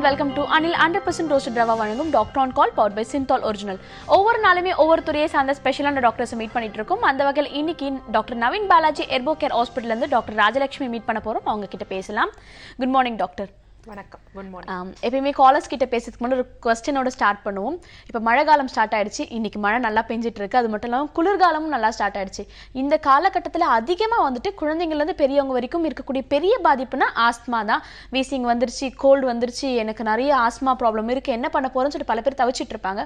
welcome to Anil 100% roasted rava வழங்கும் doctor on call powered by Cinthol original. ஒவ்வொரு நாளுமே ஒவ்வொரு துறையை சார்ந்த ஸ்பெஷலான டாக்டர்ஸை மீட் பண்ணிட்டு இருக்கோம். அந்த வகையில் இன்னைக்கு டாக்டர் நவீன் பாலாஜி எர்போ கேர் ஹாஸ்பிட்டல்ல இருந்து டாக்டர் ராஜலட்சுமி மீட் பண்ண போறோம். அவங்க கிட்ட பேசலாம். Good morning doctor. வணக்கம். Good morning. எப்பயுமே காலர்ஸ் கிட்ட பேசுறதுக்கு முன்னாடி ஒரு கொஸ்டினோட ஸ்டார்ட் பண்ணுவோம். இப்போ மழை காலம் ஸ்டார்ட் ஆயிடுச்சு. இன்னைக்கு மழை நல்லா பெஞ்சிட்டு இருக்கு. அது மட்டும் இல்லாமல் குளிர்காலமும் நல்லா ஸ்டார்ட் ஆயிடுச்சு. இந்த காலகட்டத்தில் அதிகமாக வந்துட்டு குழந்தைங்கள்லேருந்து பெரியவங்க வரைக்கும் இருக்கக்கூடிய பெரிய பாதிப்புனா ஆஸ்மா தான். வீசிங் வந்துருச்சு, கோல்டு வந்துருச்சு, எனக்கு நிறைய ஆஸ்மா ப்ராப்ளம் இருக்கு, என்ன பண்ண போறோம்னு சொல்லிட்டு பல பேர் தவிச்சிட்டு இருப்பாங்க.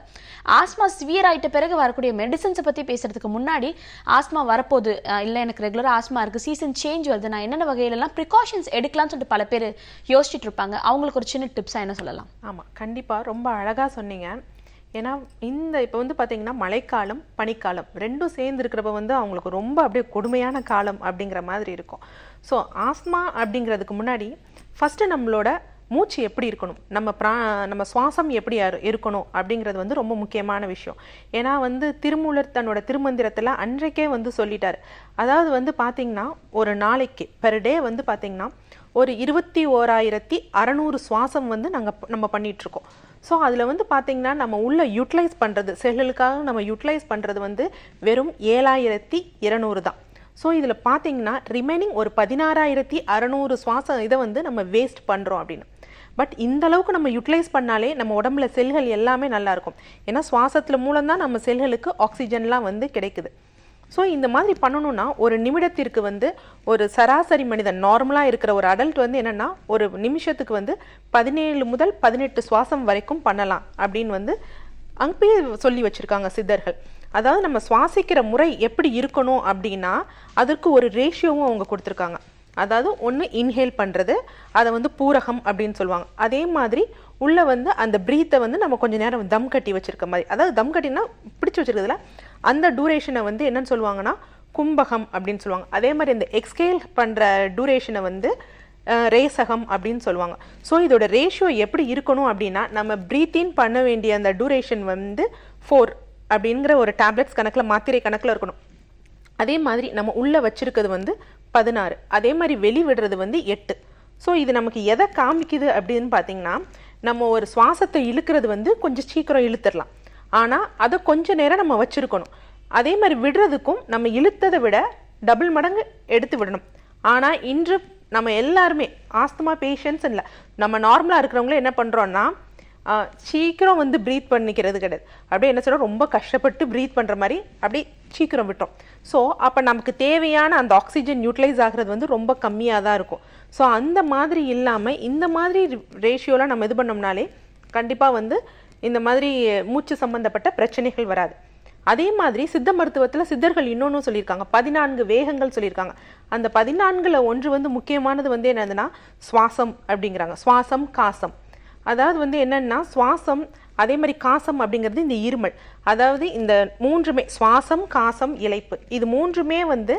ஆஸ்மா சிவியர் ஆயிட்ட பிறகு வரக்கூடிய மெடிசன்ஸை பற்றி பேசுறதுக்கு முன்னாடி ஆஸ்மா வரப்போகுது, இல்லை எனக்கு ரெகுலராக ஆஸ்மா இருக்கு, சீசன் சேஞ்ச் வருது, நான் என்னென்ன வகையிலலாம் ப்ரிகாஷன்ஸ் எடுக்கலாம்னு சொல்லிட்டு பல பேர் யோசிச்சுட்டு இருப்பாங்க. அவங்களுக்கு ஒரு சின்ன டிப்ஸா என்ன சொல்லலாம்? ஆமா, கண்டிப்பா ரொம்ப அழகா சொன்னீங்க. ஏன்னா இப்போ வந்து பாத்தீங்கன்னா மழைக்காலம் பனிக்காலம் ரெண்டும் சேர்ந்து இருக்கிறப்ப வந்து அவங்களுக்கு ரொம்ப அப்படியே கொடுமையான காலம் அப்படிங்கிற மாதிரி இருக்கும். ஸோ ஆஸ்மா அப்படிங்கிறதுக்கு முன்னாடி ஃபர்ஸ்ட் நம்மளோட மூச்சு எப்படி இருக்கணும், நம்ம சுவாசம் எப்படி இருக்கணும் அப்படிங்கிறது வந்து ரொம்ப முக்கியமான விஷயம். ஏன்னா வந்து திருமூலர் தன்னோட திருமந்திரத்தில் அன்றைக்கே வந்து சொல்லிட்டாரு. அதாவது வந்து பார்த்தீங்கன்னா ஒரு நாளைக்கு பெர் டே வந்து பார்த்தீங்கன்னா ஒரு 21,600 சுவாசம் வந்து நம்ம பண்ணிகிட்ருக்கோம். ஸோ அதில் வந்து பார்த்திங்கன்னா நம்ம உள்ள யூட்டிலைஸ் பண்ணுறது செல்களுக்காக நம்ம யூட்டிலைஸ் பண்ணுறது வந்து வெறும் 7,200 தான். ஸோ இதில் பார்த்திங்கன்னா ரிமைனிங் ஒரு 16,600 சுவாசம் இதை வந்து நம்ம வேஸ்ட் பண்ணுறோம் அப்படின்னு. பட் இந்த அளவுக்கு நம்ம யூட்டிலைஸ் பண்ணாலே நம்ம உடம்புல செல்கள் எல்லாமே நல்லாயிருக்கும். ஏன்னா சுவாசத்தில் மூலம்தான் நம்ம செல்களுக்கு ஆக்சிஜன்லாம் வந்து கிடைக்குது. ஸோ இந்த மாதிரி பண்ணணும்னா ஒரு நிமிடத்திற்கு வந்து ஒரு சராசரி மனிதன் நார்மலாக இருக்கிற ஒரு அடல்ட் வந்து என்னென்னா ஒரு நிமிஷத்துக்கு வந்து 17 முதல் 18 சுவாசம் வரைக்கும் பண்ணலாம் அப்படின்னு வந்து அங்கேயே சொல்லி வச்சுருக்காங்க சித்தர்கள். அதாவது நம்ம சுவாசிக்கிற முறை எப்படி இருக்கணும் அப்படின்னா அதற்கு ஒரு ரேஷியோவும் அவங்க கொடுத்துருக்காங்க. அதாவது ஒன்று இன்ஹேல் பண்ணுறது, அதை வந்து பூரகம் அப்படின்னு சொல்லுவாங்க. அதே மாதிரி உள்ளே வந்து அந்த ப்ரீத்தை வந்து நம்ம கொஞ்சம் நேரம் தம் கட்டி வச்சுருக்க மாதிரி, அதாவது தம் கட்டினா பிடிச்சி வச்சுருக்கிறதுல அந்த டூரேஷனை வந்து என்னன்னு சொல்லுவாங்கன்னா கும்பகம் அப்படின்னு சொல்லுவாங்க. அதே மாதிரி இந்த எக்ஸ்கேல் பண்ணுற டூரேஷனை வந்து ரேசகம் அப்படின்னு சொல்லுவாங்க. ஸோ இதோட ரேஷியோ எப்படி இருக்கணும் அப்படின்னா நம்ம ப்ரீத்தின் பண்ண வேண்டிய அந்த டூரேஷன் வந்து 4 அப்படிங்கிற ஒரு டேப்லெட்ஸ் கணக்கில் மாத்திரை கணக்கில் இருக்கணும். அதே மாதிரி நம்ம உள்ளே வச்சிருக்கிறது வந்து 16, அதே மாதிரி வெளி விடுறது வந்து 8. ஸோ இது நமக்கு எதை காமிக்குது அப்படின்னு பார்த்தீங்கன்னா நம்ம ஒரு சுவாசத்தை இழுக்கிறது வந்து கொஞ்சம் சீக்கிரம் இழுத்துடலாம், ஆனால் அதை கொஞ்ச நேரம் நம்ம வச்சுருக்கணும். அதே மாதிரி விடுறதுக்கும் நம்ம இழுத்ததை விட டபுள் மடங்கு எடுத்து விடணும். ஆனால் இன்று நம்ம எல்லாருமே ஆஸ்துமா பேஷண்ட்ஸ் இல்லை, நம்ம நார்மலாக இருக்கிறவங்களே என்ன பண்ணுறோன்னா சீக்கிரம் வந்து ப்ரீத் பண்ணிக்கிறது கிடையாது. அப்படியே என்ன சொல்கிறோம், ரொம்ப கஷ்டப்பட்டு ப்ரீத் பண்ணுற மாதிரி அப்படி சீக்கிரம் விட்டோம். ஸோ அப்போ நமக்கு தேவையான அந்த ஆக்சிஜன் யூட்டிலைஸ் ஆகிறது வந்து ரொம்ப கம்மியாக தான் இருக்கும். ஸோ அந்த மாதிரி இல்லாமல் இந்த மாதிரி ரேஷியோலாம் நம்ம இது பண்ணோம்னாலே கண்டிப்பாக வந்து இந்த மாதிரி மூச்சு சம்பந்தப்பட்ட பிரச்சனைகள் வராது. அதே மாதிரி சித்த மருத்துவத்தில் சித்தர்கள் இன்னொன்றும் சொல்லியிருக்காங்க, 14 வேகங்கள் சொல்லியிருக்காங்க. அந்த 14ல் ஒன்று வந்து முக்கியமானது வந்து என்னதுன்னா சுவாசம் அப்படிங்கிறாங்க. சுவாசம் காசம், அதாவது வந்து என்னன்னா சுவாசம் அதே மாதிரி காசம் அப்படிங்கிறது இந்த இருமல். அதாவது இந்த மூன்றுமே சுவாசம் காசம் இளைப்பு இது மூன்றுமே வந்து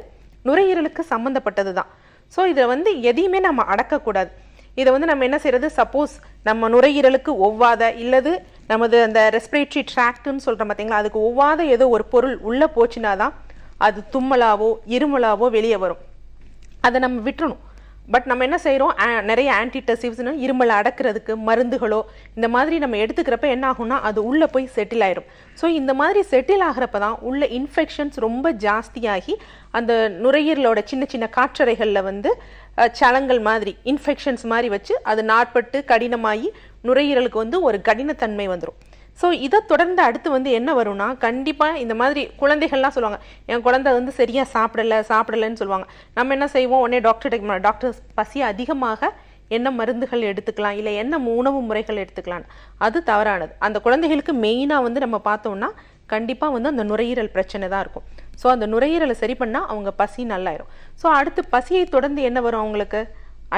நுரையீரலுக்கு சம்மந்தப்பட்டது தான். ஸோ இதை வந்து எதையுமே நம்ம அடக்கக்கூடாது. இதை வந்து நம்ம என்ன செய்யறது, சப்போஸ் நம்ம நுரையீரலுக்கு ஒவ்வாத இல்லது நமது அந்த ரெஸ்பிரேட்டரி ட்ராக்ட்னு சொல்கிறோம் பார்த்தீங்களா, அதுக்கு ஒவ்வாத ஏதோ ஒரு பொருள் உள்ளே போச்சுன்னா தான் அது தும்மலாவோ இருமலாவோ வெளியே வரும். அதை நம்ம விட்டுறணும். பட் நம்ம என்ன செய்கிறோம், நிறைய ஆன்டிடெசிவ்ஸ்னு இருமலை அடக்கிறதுக்கு மருந்துகளோ இந்த மாதிரி நம்ம எடுத்துக்கிறப்ப என்ன ஆகும்னா அது உள்ளே போய் செட்டில் ஆயிடும். ஸோ இந்த மாதிரி செட்டில் ஆகிறப்ப தான் உள்ள இன்ஃபெக்ஷன்ஸ் ரொம்ப ஜாஸ்தியாகி அந்த நுரையீரலோட சின்ன சின்ன காற்றறைகளில் வந்து சலங்கள் மாதிரி இன்ஃபெக்ஷன்ஸ் மாதிரி வச்சு அது நாட்பட்டு கடினமாகி நுரையீரலுக்கு வந்து ஒரு கடினத்தன்மை வந்துடும். ஸோ இதை தொடர்ந்து அடுத்து வந்து என்ன வரும்னா கண்டிப்பாக இந்த மாதிரி குழந்தைகள்லாம் சொல்லுவாங்க, என் குழந்தை வந்து சரியாக சாப்பிடலைன்னு சொல்லுவாங்க. நம்ம என்ன செய்வோம், உடனே டாக்டர் பசி அதிகமாக என்ன மருந்துகள் எடுத்துக்கலாம் இல்லை என்ன உணவு முறைகள் எடுத்துக்கலாம், அது தவறானது. அந்த குழந்தைகளுக்கு மெயினாக வந்து நம்ம பார்த்தோம்னா கண்டிப்பாக வந்து அந்த நுரையீரல் பிரச்சனை தான் இருக்கும். ஸோ அந்த நுரையீரலை சரி பண்ணால் அவங்க பசி நல்லாயிரும். ஸோ அடுத்து பசியை தொடர்ந்து என்ன வரும், அவங்களுக்கு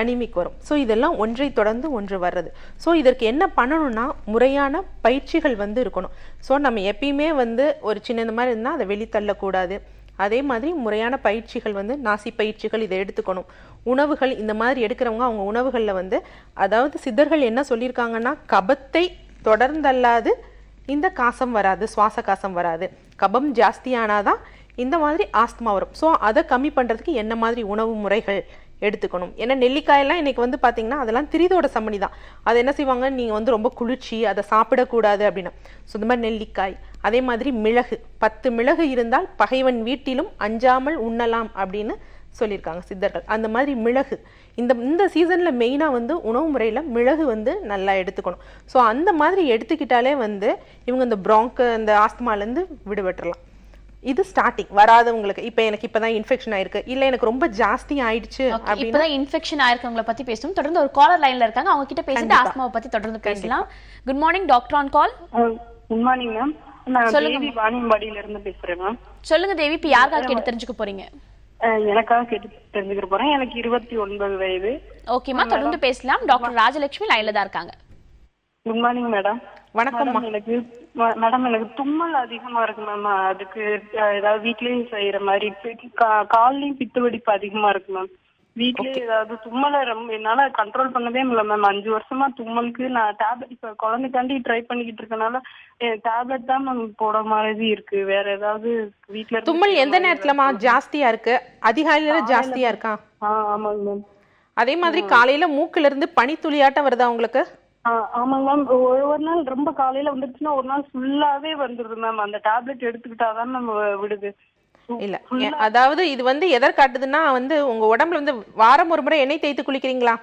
அனிமிக் வரும். ஸோ இதெல்லாம் ஒன்றை தொடர்ந்து ஒன்று வர்றது. ஸோ இதற்கு என்ன பண்ணணும்னா முறையான பயிற்சிகள் வந்து இருக்கணும். ஸோ நம்ம எப்பயுமே வந்து ஒரு சின்ன இந்த மாதிரி இருந்தால் அதை வெளித்தள்ளக்கூடாது. அதே மாதிரி முறையான பயிற்சிகள் வந்து நாசி பயிற்சிகள் இதை எடுத்துக்கணும். உணவுகள் இந்த மாதிரி எடுக்கிறவங்க அவங்க உணவுகளில் வந்து அதாவது சித்தர்கள் என்ன சொல்லியிருக்காங்கன்னா கபத்தை தொடர்ந்தல்லாது இந்த காசம் வராது, சுவாச காசம் வராது. கபம் ஜாஸ்தியானாதான் இந்த மாதிரி ஆஸ்துமா வரும். ஸோ அதை கம்மி பண்ணுறதுக்கு என்ன மாதிரி உணவு முறைகள் எடுத்துக்கணும். ஏன்னா நெல்லிக்காயெல்லாம் இன்னைக்கு வந்து பார்த்தீங்கன்னா அதெல்லாம் திரிதோட சம்மணி தான். அது என்ன செய்வாங்க, நீங்கள் வந்து ரொம்ப குளிர்ச்சி, அதை சாப்பிடக்கூடாது அப்படின்னு. ஸோ இந்த மாதிரி நெல்லிக்காய், அதே மாதிரி மிளகு, 10 மிளகு இருந்தால் பகைவன் வீட்டிலும் அஞ்சாமல் உண்ணலாம் அப்படின்னு சொல்லியிருக்காங்க சித்தர்கள். அந்த மாதிரி மிளகு இந்த சீசனில் மெயினாக வந்து உணவு முறையில் மிளகு வந்து நல்லா எடுத்துக்கணும். ஸோ அந்த மாதிரி எடுத்துக்கிட்டாலே வந்து இவங்க இந்த ப்ராங்கு இந்த ஆஸ்துமாலேருந்து விடுபட்டுறலாம். இது ஸ்டார்டிங் வராதவங்களுக்கு. இப்போ எனக்கு இப்பதான் இன்ஃபெக்ஷன் ஆயிருக்கு, இல்ல எனக்கு ரொம்ப ஜாஸ்தி ஆயிடுச்சு அப்படின்னா இப்பதான் இன்ஃபெக்ஷன் ஆயிருக்கவங்கள பத்தி பேசணும். தொடர்ந்து ஒரு காலர் லைன்ல இருக்காங்க, அவங்க கிட்ட பேசிட்டு ஆஸ்துமாவை பத்தி தொடர்ந்து பேசலாம். Good morning, doctor on call. Good morning ma'am. நான் தேவி வாணியம்பாடியில இருந்து பேசுறேன் மேம். சொல்லுங்க தேவி, இப்ப யாருக்காக கேட்டு தெரிஞ்சுக்க போறீங்க? எனக்காக கேட்டு தெரிஞ்சுக்க போறேன். எனக்கு 29 வயது. ஓகேமா, தொடர்ந்து பேசலாம். டாக்டர் ராஜலட்சுமி லைன்ல தான் இருக்காங்க. Good morning madam. வணக்கம். எனக்கு தும்மல் அதிகமா இருக்கு மேம். அதுக்கு ஏதாவது வீட்லயும் செய்யற மாதிரி, கால்லயும் பித்த வெடிப்பு அதிகமா இருக்கு மேம். வீட்லயே ஏதாவது தும்மலை ரொம்ப என்னால கண்ட்ரோல் பண்ணவே முடியல மேம். 5 வருஷமா தும்மலுக்கு நான் டேப்லெட் இப்ப குழந்தைக்காண்டி ட்ரை பண்ணிக்கிட்டு இருக்கனால டேப்லெட் தான் மேம் போட மாதிரி இருக்கு. வேற ஏதாவது வீட்ல தும்மல் எந்த நேரத்துலமா ஜாஸ்தியா இருக்கு? அதிகாலையில ஜாஸ்தியா இருக்கா? ஆமாங்க மேம். அதே மாதிரி காலையில மூக்குல இருந்து பனி துளியாட்டம் வருதா உங்களுக்கு? ஆமாங்க மேம். ஒரு நாள் ரொம்ப காலையில வந்துருச்சுன்னா ஒரு நாள் ஃபுல்லாவே வந்துருது மேம். அந்த டேப்லெட் எடுத்துக்கிட்டாதான் மேம் விடுது. இல்ல, அதாவது இது வந்து எதற்கு காட்டுதுன்னா வந்து உங்க உடம்புல வந்து வாரம் ஒரு முறை எண்ணெய் தேய்த்து குளிக்கிறீங்களா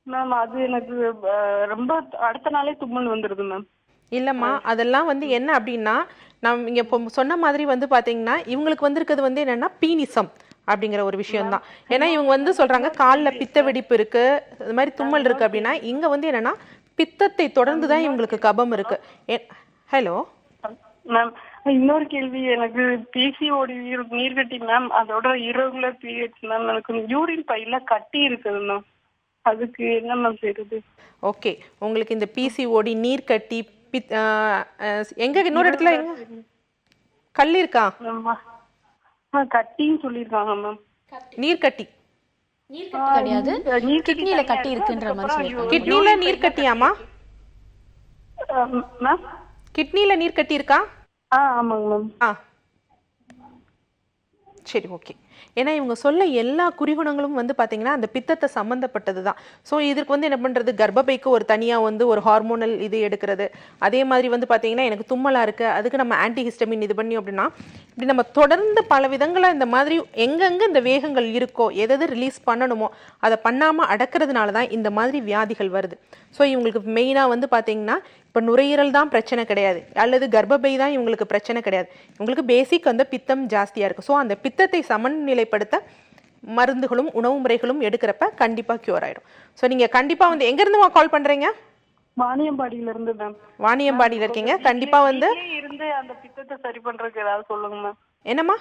மேம்? அது எனக்கு ரொம்ப அடுத்த நாளே தும்மல் வந்துருது மேம். இல்லம்மா, அதெல்லாம் வந்து என்ன அப்படின்னா நம்ம இங்க சொன்ன மாதிரி வந்து பாத்தீங்கன்னா இவங்களுக்கு வந்திருக்கிறது வந்து என்னன்னா பீனிசம் அப்படிங்கிற ஒரு விஷயம் தான். ஏன்னா இவங்க வந்து சொல்றாங்க காலில் பித்த வெடிப்பு இருக்கு, இது மாதிரி தும்மல் இருக்கு அப்படின்னா இங்க வந்து என்னன்னா பித்தத்தை தொடர்ந்து தான் இவங்களுக்கு கபம் இருக்கு. ஹலோ மேம், இன்னொரு கேள்வி. எனக்கு பிசிஓடி நீர்கட்டி மேம், அதோட இரகுலர் பீரியட்ஸ் மேம். எனக்கு யூரின் பையில கட்டி இருக்குது மேம். அதுக்கு என்ன மேம் செய்யுது? ஓகே, உங்களுக்கு இந்த பிசிஓடி நீர் கட்டி எங்க இன்னொரு இடத்துல கல் இருக்கா? கட்டின்னு சொல்லிருக்காங்க மேம். நீர் கட்டி கிடையாது, கிட்னில கட்டி இருக்குன்ற மாதிரி சொல்லிருக்காங்க. கிட்னில நீர் கட்டியாமா? மேம் கிட்னில நீர் கட்டி இருக்கா? ஆமாங்க மேம். சரி, ஓகே. ஏன்னா இவங்க சொல்ல எல்லா குறிகுணங்களும் வந்து பார்த்தீங்கன்னா அந்த பித்தத்தை சம்மந்தப்பட்டது தான். ஸோ இதற்கு வந்து என்ன பண்ணுறது, கர்ப்பப்பைக்கு ஒரு தனியாக வந்து ஒரு ஹார்மோனல் இது எடுக்கிறது. அதே மாதிரி வந்து பார்த்தீங்கன்னா எனக்கு தும்மலாக இருக்குது, அதுக்கு நம்ம ஆன்டிஹிஸ்டமின் இது பண்ணி அப்படின்னா இப்படி நம்ம தொடர்ந்து பல விதங்களாக இந்த மாதிரி எங்கெங்கே இந்த வேகங்கள் இருக்கோ எதாவது ரிலீஸ் பண்ணணுமோ அதை பண்ணாமல் அடக்கிறதுனால தான் இந்த மாதிரி வியாதிகள் வருது. ஸோ இவங்களுக்கு மெயினாக வந்து பார்த்தீங்கன்னா இப்போ நுரையீரல் தான் பிரச்சனை கிடையாது, அல்லது கர்ப்பப்பை தான் இவங்களுக்கு பிரச்சனை கிடையாது. இவங்களுக்கு பேசிக் வந்து பித்தம் ஜாஸ்தியாக இருக்குது. ஸோ அந்த பித்தத்தை சமநிலைப்படுத்த மருந்துகளும் உணவு முறைகளும் எடுக்கிறப்ப கண்டிப்பாக க்யூர் ஆயிடும். ஸோ நீங்கள் கண்டிப்பாக வந்து எங்கேருந்துமா கால் பண்ணுறீங்க? வாணியம்பாடியில இருந்து மேம். வாணியம்பாடியில் இருக்கீங்க. கண்டிப்பாக வந்து இருந்து அந்த பித்தத்தை சரி பண்றதுக்கு ஏதாவது சொல்லுங்க மேம். என்னம்மா?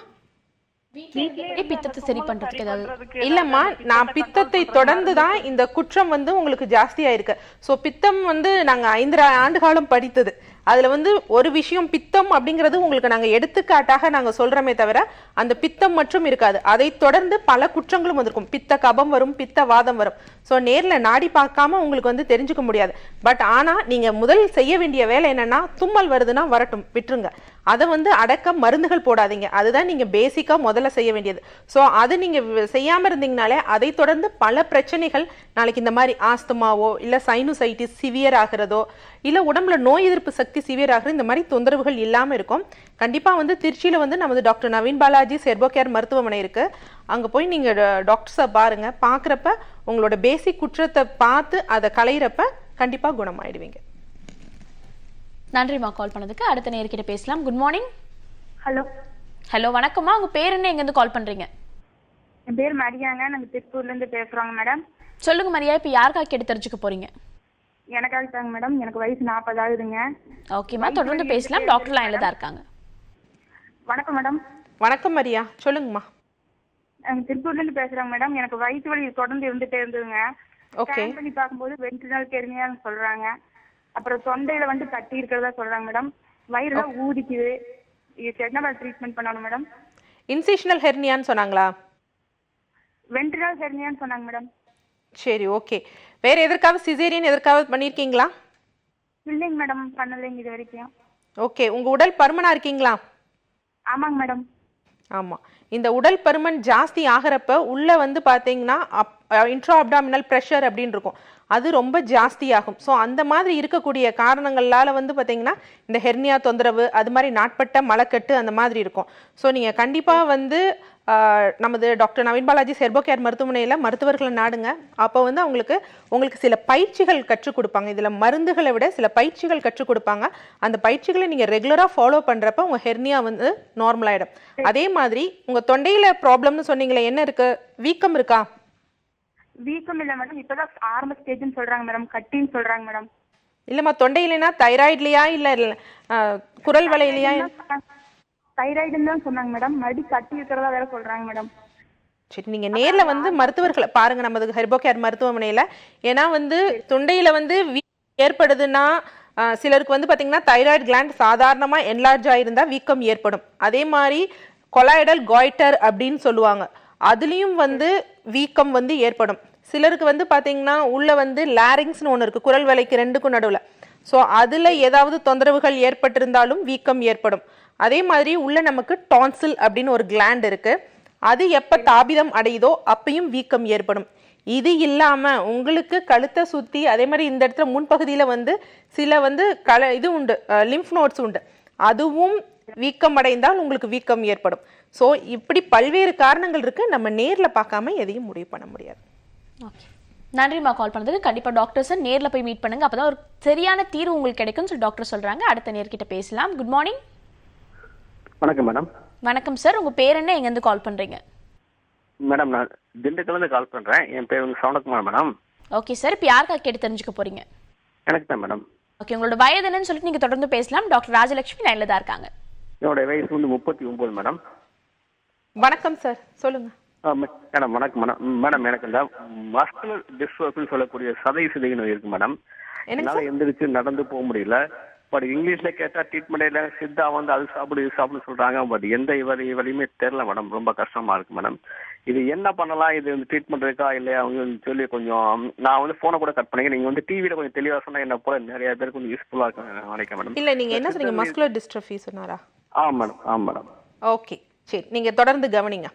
பித்தத்தை சரி பண்றதுக்கு ஏதாவது? இல்லம்மா, நான் பித்தத்தை தொடர்ந்து தான் இந்த குற்றம் வந்து உங்களுக்கு ஜாஸ்தியா இருக்கு. ஸோ பித்தம் வந்து நாங்க 5 ஆண்டு காலம் படித்தது. அதுல வந்து ஒரு விஷயம் பித்தம் அப்படிங்கிறது உங்களுக்கு நாங்க எடுத்துக்காட்டாக நாங்க சொல்றோமே தவிர அந்த பித்தம் மற்றும் இருக்காது. அதை தொடர்ந்து பல குற்றங்களும் வந்திருக்கும். பித்த கபம் வரும், பித்த வாதம் வரும். ஸோ நேர்ல நாடி பார்க்காம உங்களுக்கு வந்து தெரிஞ்சுக்க முடியாது. பட் ஆனா நீங்க முதல் செய்ய வேண்டிய வேலை என்னன்னா, தும்மல் வருதுன்னா வரட்டும், விட்டுருங்க. அதை வந்து அடக்க மருந்துகள் போடாதீங்க. அதுதான் நீங்க பேசிக்கா முதல்ல செய்ய வேண்டியது. ஸோ அது நீங்க செய்யாம இருந்தீங்கனாலே அதை தொடர்ந்து பல பிரச்சனைகள் நாளைக்கு இந்த மாதிரி ஆஸ்துமாவோ இல்ல சைனுசைட்டிஸ் சிவியர் ஆகிறதோ இல்ல உடம்புல நோய் எதிர்ப்பு சக்தி சிவியர் ஆகிற இந்த மாதிரி தொந்தரவுகள் இல்லாம இருக்கும். கண்டிப்பா வந்து திருச்சியில வந்து நமது டாக்டர் நவீன் பாலாஜி செர்போகேர் மருத்துவமனை இருக்கு. அங்க போய் நீங்க டாக்டர்ஸை பாருங்க. பாக்குறப்ப உங்களோட பேசிக் குற்றத்தை பார்த்து அதை களையிறப்ப கண்டிப்பா குணமாயிடுவீங்க. நன்றிமா கால் பண்ணதுக்கு. அடுத்த நேர்கிட்ட பேசலாம். Good morning. ஹலோ, வணக்கம்மா. உங்க பேர் என்ன, எங்க இருந்து கால் பண்றீங்க? என் பேர் மரியாங்க, நாங்க திருப்பூர்ல இருந்து பேசுறோங்க மேடம். சொல்லுங்க மரியா, இப்ப யாருக்காக கேட்டு தெரிஞ்சுக்க போறீங்க? எனக்காக தாங்க மேடம். எனக்கு வயசு 40 ஆகுதுங்க. ஓகேம்மா, தொடர்ந்து பேசலாம். டாக்டர் லைன்ல தான் இருக்காங்க. வணக்கம் மேடம். வணக்கம் மரியா, சொல்லுங்கம்மா. திருப்பூர்ல இருந்து பேசுறேங்க மேடம். எனக்கு வயிற்று வலி தொடர்ந்து இருந்துட்டே இருந்ததுங்க. ஸ்கேன் பண்ணி பார்க்கும்போது வென்ட்ரினல் ஹெர்னியான்னு சொல்றாங்க. அப்புறம் தொண்டையில வந்து கட்டி இருக்கிறதா சொல்றாங்க மேடம். வயிறுலாம் ஊதிக்குது. என்ன ட்ரீட்மெண்ட் பண்ணணும் மேடம்? இன்சிஷனல் ஹெர்னியான்னு சொன்னாங்களா? வென்ட்ரினல் ஹெர்னியான்னு சொன்னாங்க மேடம். சரி, ஓகே. வேற எதற்காவது சிசேரியன் எதற்காவது பண்ணியிருக்கீங்களா? இல்லைங்க மேடம், பண்ணலைங்க இது வரைக்கும். ஓகே. உங்க உடல் பருமனா இருக்கீங்களா? ஆமாங்க மேடம். ஆமா, இந்த உடல் பருமன் ஜாஸ்தி ஆகிறப்ப உள்ள வந்து பாத்தீங்கன்னா இன்ட்ரா அப்டாமினல் ப்ரெஷர் அப்படின்னு இருக்கும், அது ரொம்ப ஜாஸ்தி ஆகும். ஸோ அந்த மாதிரி இருக்கக்கூடிய காரணங்களால வந்து பாத்தீங்கன்னா இந்த ஹெர்னியா தொந்தரவு, அது மாதிரி நாட்பட்ட மலக்கட்டு அந்த மாதிரி இருக்கும். ஸோ நீங்க கண்டிப்பா வந்து நமது டாக்டர் நவீன் பாலாஜி செர்போ கேர் மருத்துவமனையில் மருத்துவர்களை நாடுங்க. அப்போ வந்து உங்களுக்கு சில பயிற்சிகள் கற்றுக் கொடுப்பாங்க. இதில் மருந்துகளை விட சில பயிற்சிகள் கற்றுக் கொடுப்பாங்க. அந்த பயிற்சிகளை நீங்கள் ரெகுலராக ஃபாலோ பண்ணுறப்ப உங்கள் ஹெர்னியா வந்து நார்மல் ஆகிடும். அதே மாதிரி உங்கள் தொண்டையில் ப்ராப்ளம்னு சொன்னீங்களே, என்ன இருக்கு? வீக்கம் இருக்கா? வீக்கம் இல்ல மேடம், இப்பதான் ஆரம்ப ஸ்டேஜ்னு சொல்றாங்க மேடம், கட்டின்னு சொல்றாங்க மேடம். இல்லைம்மா, தொண்டையிலனா தைராய்ட்லையா இல்லை குரல் வலையிலையா? தைராய்டுன்னு தான் சொன்னாங்க மேடம், மறுபடி கட்டி இருக்கிறதா வேற சொல்றாங்க மேடம். சரி, நீங்க நேர்ல வந்து மருத்துவர்களை பாருங்க நமது ஹெர்போ கேர் மருத்துவமனையில. ஏன்னா வந்து தொண்டையில வந்து வீக்கம் ஏற்படுதுன்னா சிலருக்கு வந்து பாத்தீங்கன்னா தைராய்டு கிளாண்ட் சாதாரணமா என்லார்ஜ் ஆயிருந்தா வீக்கம் ஏற்படும். அதே மாதிரி கொலாய்டல் காய்டர் அப்படின்னு சொல்லுவாங்க, அதுலயும் வந்து வீக்கம் வந்து ஏற்படும். சிலருக்கு வந்து பாத்தீங்கன்னா உள்ள வந்து லாரிங்ஸ்னு ஒன்று இருக்கு, குரல் வலைக்கு ரெண்டுக்கும் நடுவுல. ஸோ அதுல ஏதாவது தொந்தரவுகள் ஏற்பட்டிருந்தாலும் வீக்கம் ஏற்படும். அதே மாதிரி உள்ள நமக்கு டான்சில் அப்படின்னு ஒரு கிளாண்ட் இருக்கு, அது எப்ப தாபிதம் அடையுதோ அப்பயும் வீக்கம் ஏற்படும். இது இல்லாம உங்களுக்கு கழுத்தை சுத்தி அதே மாதிரி இந்த இடத்துல முன்பகுதியில வந்து சில வந்து இது உண்டு, லிம்ஃப் நோட்ஸ் உண்டு, அதுவும் வீக்கம் அடைந்தால் உங்களுக்கு வீக்கம் ஏற்படும். ஸோ இப்படி பல்வேறு காரணங்கள் இருக்கு, நம்ம நேர்ல பார்க்காம எதையும் முடிவு பண்ண முடியாது. ஓகே, நன்றிம்மா கால் பண்ணதுக்கு. கண்டிப்பா டாக்டர்ஸை நேர்ல போய் மீட் பண்ணுங்க, அப்பதான் ஒரு சரியான தீர்வு உங்களுக்கு கிடைக்கும்னு சொல்லி டாக்டர் சொல்றாங்க. அடுத்த நேர்கிட்ட பேசலாம். Good morning. வணக்கம் மேடம். வணக்கம் சார், உங்க பேர் என்ன, எங்க இருந்து கால் பண்றீங்க? மேடம், நான் திண்டுக்கல்லேருந்து கால் பண்றேன். என் பேர் வந்து சவுண்டகுமார் மேடம். ஓகே சார், இப்போ யாருக்கா கேட்டு தெரிஞ்சுக்க போறீங்க? எனக்கு தான் மேடம். ஓகே, உங்களோட வயது என்னன்னு சொல்லிட்டு நீங்க தொடர்ந்து பேசலாம். டாக்டர் ராஜலட்சுமி லைன்ல தான் இருக்காங்க. என்னோட வயசு வந்து 39 மேடம். வணக்கம் சார், சொல்லுங்க. மேடம் வணக்கம் மேடம். மேடம், எனக்கு இந்த மஸ்குலர் டிஸ்ட்ரோஃபின்னு சொல்லக்கூடிய சதை சிதை நோய் இருக்கு மேடம். என்னால் எந்திரிச்சு நடந்து போக முடியல. பட் இங்கிலீஷ்ல கேட்டா ட்ரீட்மெண்ட் இல்லை, சித்தா வந்து அது சாப்பிடு இது சாப்பிடுன்னு சொல்றாங்க. பட் எந்த வழியுமே தெரியல மேடம், ரொம்ப கஷ்டமா இருக்கு மேடம். இது என்ன பண்ணலாம், இது வந்து ட்ரீட்மெண்ட் இருக்கா இல்லையா அவங்க சொல்லி கொஞ்சம், நான் வந்து போனை கூட கட் பண்ணீங்க, நீங்க வந்து டிவியில கொஞ்சம் தெளிவா சொன்னா என்ன போல நிறைய பேருக்கு கொஞ்சம் யூஸ்ஃபுல்லா இருக்கும் நினைக்கிறேன் மேடம். இல்ல, நீங்க என்ன சொன்னீங்க? மஸ்குலர் டிஸ்ட்ரோஃபி சொன்னாரா? ஆ மேடம். ஓகே, சரி, நீங்க தொடர்ந்து கவனிங்க.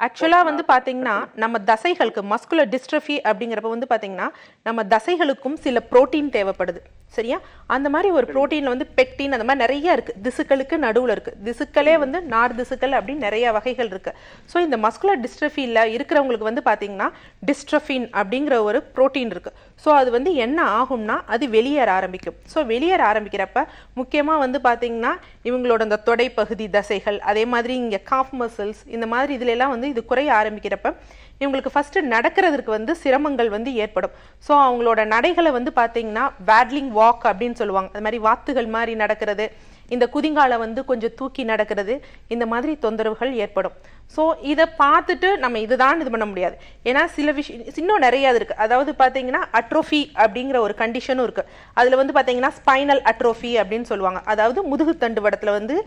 ஆக்சுவலாக வந்து பார்த்தீங்கன்னா நம்ம தசைகளுக்கு மஸ்குலர் டிஸ்ட்ரோஃபி அப்படிங்கிறப்ப வந்து பார்த்தீங்கன்னா நம்ம தசைகளுக்கும் சில புரோட்டீன் தேவைப்படுது, சரியா? அந்த மாதிரி ஒரு புரோட்டீனில் வந்து பெக்டின் அந்த மாதிரி நிறைய இருக்குது, திசுக்களுக்கு நடுவில் இருக்குது. திசுக்களே வந்து நார் திசுக்கள் அப்படின்னு நிறைய வகைகள் இருக்குது. ஸோ இந்த மஸ்குலர் டிஸ்ட்ரோஃபியில் இருக்கிறவங்களுக்கு வந்து பார்த்தீங்கன்னா டிஸ்ட்ரோஃபின் அப்படிங்கிற ஒரு புரோட்டீன் இருக்குது. ஸோ அது வந்து என்ன ஆகும்னா அது வெளியேற ஆரம்பிக்கும். ஸோ வெளியேற ஆரம்பிக்கிறப்ப முக்கியமாக வந்து பார்த்தீங்கன்னா இவங்களோட இந்த தொடைப்பகுதி தசைகள், அதே மாதிரி இங்கே காஃப் மசில்ஸ், இந்த மாதிரி இதுல எல்லாம் வந்து இது குறைய ஆரம்பிக்கிறப்ப இவங்களுக்கு ஃபர்ஸ்ட் நடக்கிறதுக்கு வந்து சிரமங்கள் வந்து ஏற்படும். ஸோ அவங்களோட நடைகளை வந்து பார்த்தீங்கன்னா வேட்லிங் வாக் அப்படின்னு சொல்லுவாங்க, அது மாதிரி வாத்துகள் மாதிரி நடக்கிறது, இந்த குதிங்காலை வந்து கொஞ்சம் தூக்கி நடக்கிறது, இந்த மாதிரி தொந்தரவுகள் ஏற்படும். ஸோ இதை பார்த்துட்டு நம்ம இதுதான் இது பண்ண முடியாது. ஏன்னா சில விஷயம் இன்னும் நிறைய இருக்குது. அதாவது பார்த்தீங்கன்னா அட்ரோஃபி அப்படிங்கிற ஒரு கண்டிஷனும் இருக்குது. அதில் வந்து பார்த்தீங்கன்னா ஸ்பைனல் அட்ரோஃபி அப்படின்னு சொல்லுவாங்க, அதாவது முதுகுத்தண்டு வடத்தில் வந்து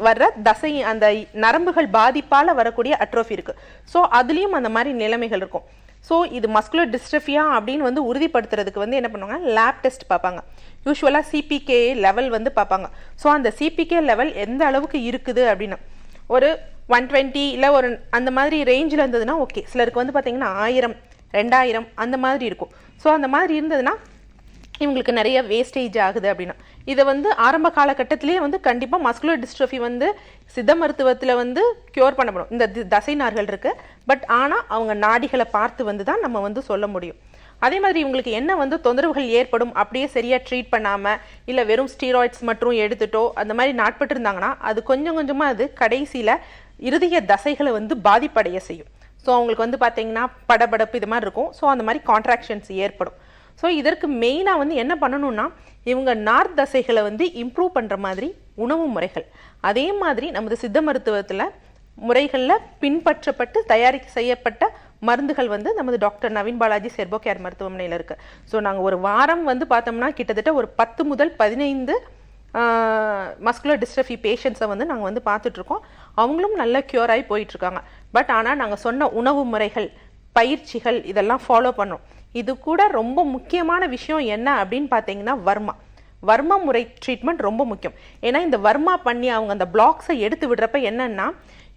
வர்ற தசை அந்த நரம்புகள் பாதிப்பால் வரக்கூடிய அட்ரோஃபி இருக்குது. ஸோ அதுலேயும் அந்த மாதிரி நிலைமைகள் இருக்கும். ஸோ இது மஸ்குலர் டிஸ்ட்ரோஃபியா அப்படின்னு வந்து உறுதிப்படுத்துறதுக்கு வந்து என்ன பண்ணுவாங்க, லேப் டெஸ்ட் பார்ப்பாங்க. யூஸ்வலாக சிபிகே லெவல் வந்து பார்ப்பாங்க. ஸோ அந்த சிபிகே லெவல் எந்த அளவுக்கு இருக்குது அப்படின்னு ஒரு 120 இல்லை ஒரு அந்த மாதிரி ரேஞ்சில் இருந்ததுன்னா ஓகே. சிலருக்கு வந்து பார்த்தீங்கன்னா 1000 2000 அந்த மாதிரி இருக்கும். ஸோ அந்த மாதிரி இருந்ததுன்னா இவங்களுக்கு நிறைய வேஸ்டேஜ் ஆகுது அப்படின்னா இதை வந்து ஆரம்ப காலகட்டத்திலேயே வந்து கண்டிப்பாக மஸ்குலர் டிஸ்ட்ரோஃபி வந்து சித்த மருத்துவத்தில் வந்து க்யூர் பண்ணப்படும். இந்த தசை நார்கள் இருக்குது, பட் ஆனால் அவங்க நாடிகளை பார்த்து வந்து தான் நம்ம வந்து சொல்ல முடியும். அதே மாதிரி இவங்களுக்கு என்ன வந்து தொந்தரவுகள் ஏற்படும் அப்படியே சரியாக ட்ரீட் பண்ணாமல் இல்லை வெறும் ஸ்டீராய்ட்ஸ் மட்டும் எடுத்துட்டோ அந்த மாதிரி நாட்பட்டு இருந்தாங்கன்னா அது கொஞ்சம் கொஞ்சமாக அது கடைசியில் இருதய தசைகளை வந்து பாதிப்படைய செய்யும். ஸோ அவங்களுக்கு வந்து பார்த்தீங்கன்னா படபடப்பு இது மாதிரி இருக்கும். ஸோ அந்த மாதிரி கான்ட்ராக்ஷன்ஸ் ஏற்படும். ஸோ இதற்கு மெயினாக வந்து என்ன பண்ணணும்னா இவங்க நார் தசைகளை வந்து இம்ப்ரூவ் பண்ணுற மாதிரி உணவு முறைகள், அதே மாதிரி நமது சித்த மருத்துவத்தில் முறைகளில் பின்பற்றப்பட்டு செய்யப்பட்ட மருந்துகள் வந்து நமது டாக்டர் நவீன் பாலாஜி செர்போ கேர் மருத்துவமனையில் இருக்குது. ஸோ நாங்கள் ஒரு வாரம் வந்து பார்த்தோம்னா கிட்டத்தட்ட ஒரு 10 முதல் 15 மஸ்குலர் டிஸ்ட்ரோஃபி பேஷண்ட்ஸை வந்து நாங்கள் வந்து பார்த்துட்ருக்கோம். அவங்களும் நல்ல க்யூர் ஆகி போயிட்டுருக்காங்க. பட் ஆனால் நாங்கள் சொன்ன உணவு முறைகள், பயிற்சிகள் இதெல்லாம் ஃபாலோ பண்ணோம். இது கூட ரொம்ப முக்கியமான விஷயம் என்ன அப்படின்னு பார்த்தீங்கன்னா வர்மா முறை ட்ரீட்மெண்ட் ரொம்ப முக்கியம். ஏன்னா இந்த வர்மா பண்ணி அவங்க அந்த பிளாக்ஸை எடுத்து விடுறப்ப என்னன்னா